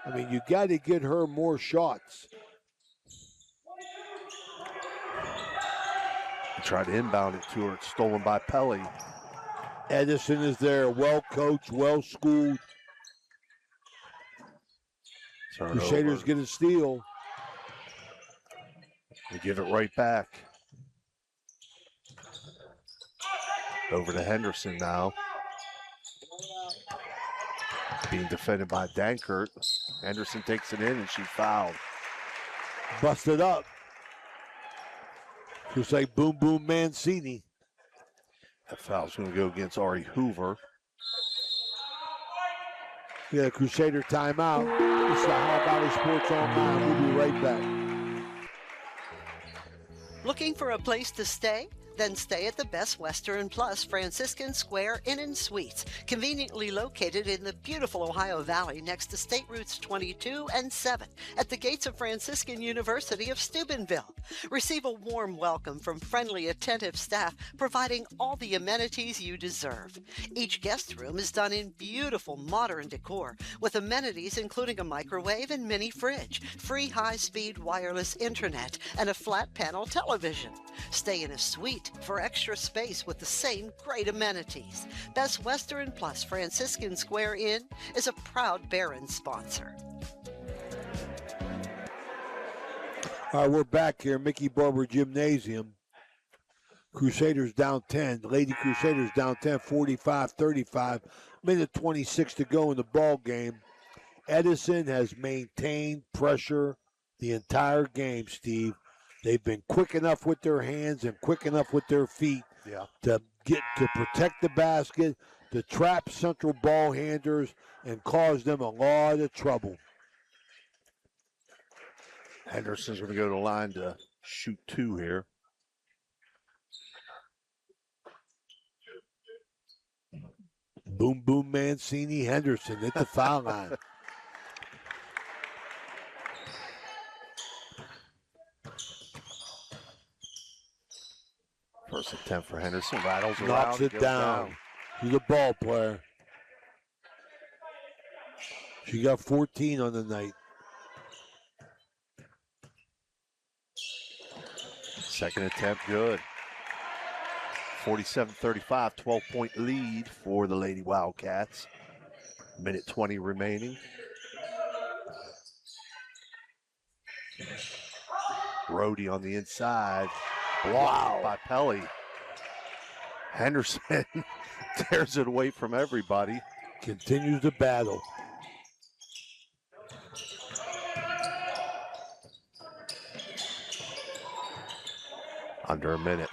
I mean, you got to get her more shots. Tried to inbound it to her. It's stolen by Pelly. Edison is there, well coached, well schooled. Crusaders get a steal. They give it right back. Over to Henderson now. Being defended by Dankert. Henderson takes it in and she fouled. Busted up. Just like Boom Boom Mancini. That foul's going to go against Ari Hoover. Yeah, Crusader timeout. This is the Ohio Valley Sports Online. We'll be right back. Looking for a place to stay? Then stay at the Best Western Plus Franciscan Square Inn and Suites, conveniently located in the beautiful Ohio Valley next to State Routes 22 and 7 at the gates of Franciscan University of Steubenville. Receive a warm welcome from friendly, attentive staff, providing all the amenities you deserve. Each guest room is done in beautiful modern decor, with amenities including a microwave and mini fridge, free high-speed wireless internet, and a flat panel television. Stay in a suite for extra space with the same great amenities. Best Western Plus Franciscan Square Inn is a proud Barron sponsor. All right, we're back here, Mickey Barber Gymnasium. Crusaders down 10. Lady Crusaders down 10, 45-35. Minute 26 to go in the ball game. Edison has maintained pressure the entire game, Steve. They've been quick enough with their hands and quick enough with their feet to protect the basket, to trap Central ball handlers, and cause them a lot of trouble. Henderson's going to go to the line to shoot 2 here. Boom, boom, Mancini, Henderson at the foul line. First attempt for Henderson. Rattles around. Knocks it down. She's a ball player. She got 14 on the night. Second attempt, good. 47-35, 12-point lead for the Lady Wildcats. Minute 20 remaining. Rhodey on the inside. Blocked by Pelly. Henderson tears it away from everybody. Continues the battle. Under a minute.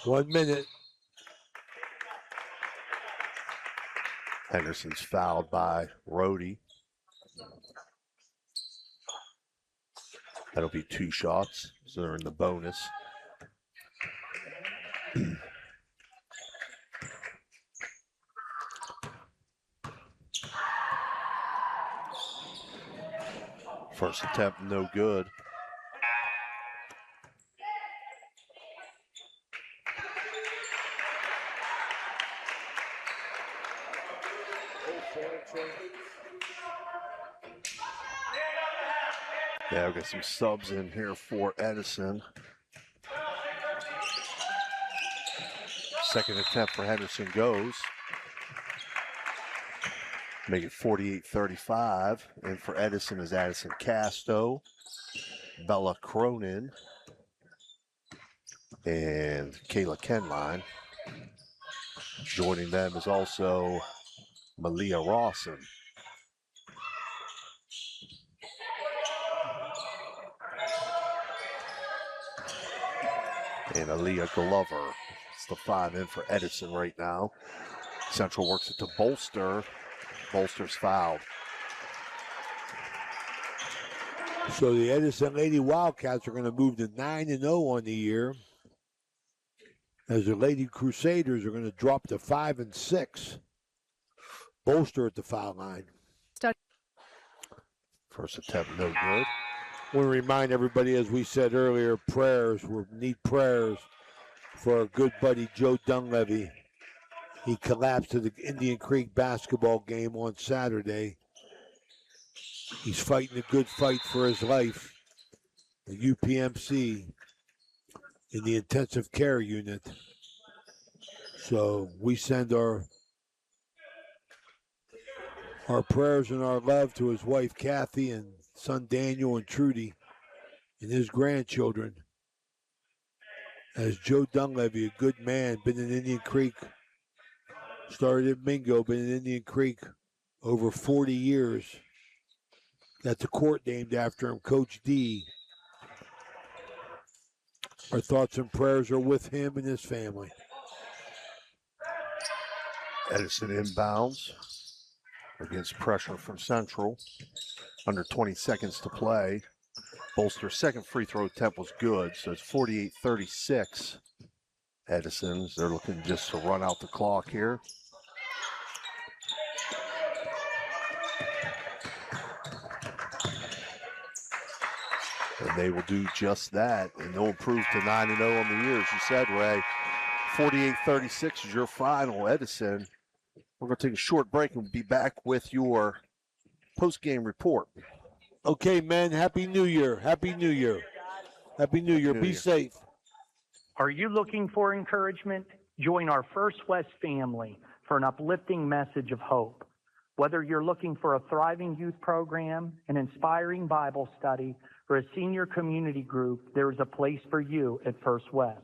One minute. Henderson's fouled by Rhodey. That'll be 2 shots, so they're in the bonus. First attempt, no good. Yeah, we've got some subs in here for Edison. Second attempt for Henderson goes. Make it 48-35. And for Edison is Addison Casto, Bella Cronin, and Kayla Kenline. Joining them is also Malia Rawson. And Aaliyah Glover. It's the 5 in for Edison right now. Central works it to Bolster. Bolster's fouled. So the Edison Lady Wildcats are going to move to 9-0 on the year, as the Lady Crusaders are going to drop to 5-6. Bolster at the foul line. First attempt, no good. I want to remind everybody, as we said earlier, prayers. We need prayers for our good buddy Joe Dunleavy. He collapsed at the Indian Creek basketball game on Saturday. He's fighting a good fight for his life. The UPMC in the intensive care unit. So we send our prayers and our love to his wife Kathy and son Daniel and Trudy and his grandchildren. As Joe Dunleavy, a good man, been in Indian Creek, started in Mingo, been in Indian Creek over 40 years. Got the court named after him, Coach D. Our thoughts and prayers are with him and his family. Edison inbounds against pressure from Central. Under 20 seconds to play. Bolster's second free throw attempt was good, so it's 48-36. Edison's, they're looking just to run out the clock here. And they will do just that, and they'll improve to 9-0 on the year, as you said, Ray. 48-36 is your final, Edison. We're going to take a short break and we'll be back with your post-game report. Okay, men, Happy New Year. Happy New Year. Happy New Year. Be safe. Are you looking for encouragement? Join our First West family for an uplifting message of hope. Whether you're looking for a thriving youth program, an inspiring Bible study, or a senior community group, there is a place for you at First West.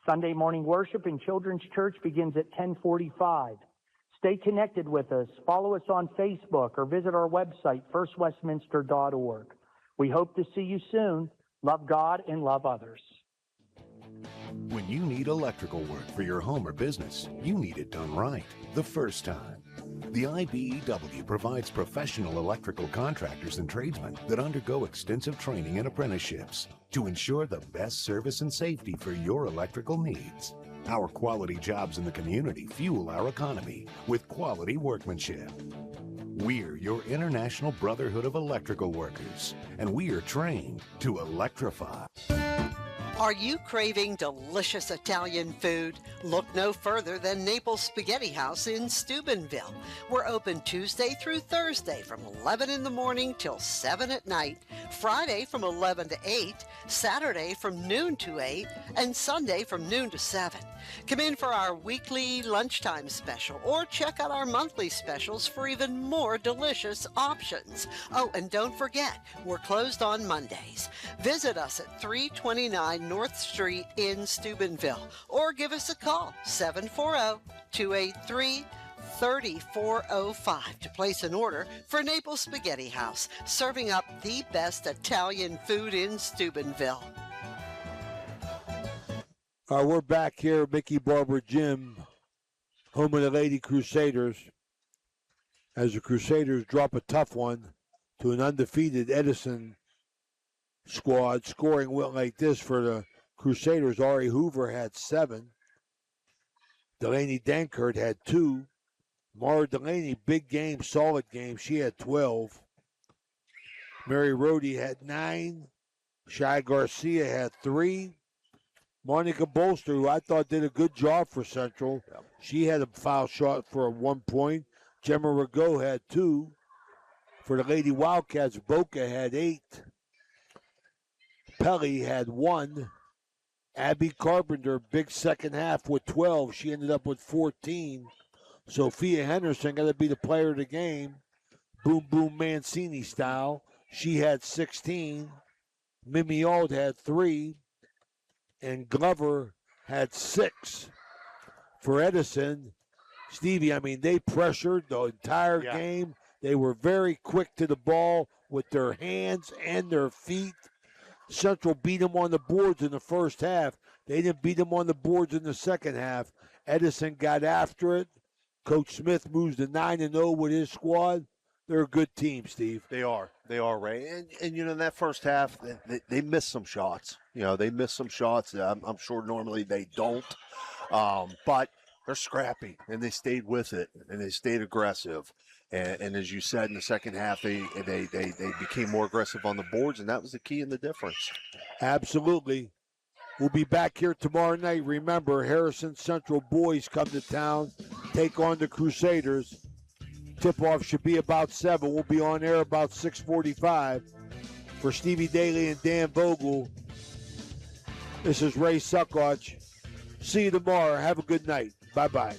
Sunday morning worship in Children's Church begins at 10:45. Stay connected with us. Follow us on Facebook or visit our website, firstwestminster.org. We hope to see you soon. Love God and love others. When you need electrical work for your home or business, you need it done right the first time. The IBEW provides professional electrical contractors and tradesmen that undergo extensive training and apprenticeships to ensure the best service and safety for your electrical needs. Our quality jobs in the community fuel our economy with quality workmanship. We're your International Brotherhood of Electrical Workers, and we are trained to electrify. Are you craving delicious Italian food? Look no further than Naples Spaghetti House in Steubenville. We're open Tuesday through Thursday from 11 in the morning till 7 at night, Friday from 11 to 8, Saturday from noon to 8, and Sunday from noon to 7. Come in for our weekly lunchtime special or check out our monthly specials for even more delicious options. Oh, and don't forget, we're closed on Mondays. Visit us at 329 North Street in Steubenville or give us a call, 740-283-5400. 3405 to place an order for Naples Spaghetti House, serving up the best Italian food in Steubenville. All right, we're back here at Mickey Barber Gym, home of the Lady Crusaders, as the Crusaders drop a tough one to an undefeated Edison squad. Scoring went like this for the Crusaders. Ari Hoover had 7. Delaney Dankert had 2. Mara Delaney, big game, solid game. She had 12. Mary Rohde had 9. Shai Garcia had 3. Monica Bolster, who I thought did a good job for Central. She had a foul shot for 1 point. Gemma Rago had 2. For the Lady Wildcats, Boca had 8. Pelly had 1. Abby Carpenter, big second half with 12. She ended up with 14. Sophia Henderson got to be the player of the game. Boom Boom Mancini style. She had 16. Mimi Auld had 3. And Glover had 6. For Edison, Stevie, I mean, they pressured the entire game. They were very quick to the ball with their hands and their feet. Central beat them on the boards in the first half. They didn't beat them on the boards in the second half. Edison got after it. Coach Smith moves to 9-0 with his squad. They're a good team, Steve. They are, Ray. And in that first half, they missed some shots. They missed some shots. I'm sure normally they don't. But they're scrappy, and they stayed with it, and they stayed aggressive. And as you said, in the second half, they became more aggressive on the boards, and that was the key and the difference. Absolutely. We'll be back here tomorrow night. Remember, Harrison Central boys come to town, take on the Crusaders. Tip-off should be about 7. We'll be on air about 6:45. For Stevie Daley and Dan Vogel, this is Ray Saccoccia. See you tomorrow. Have a good night. Bye-bye.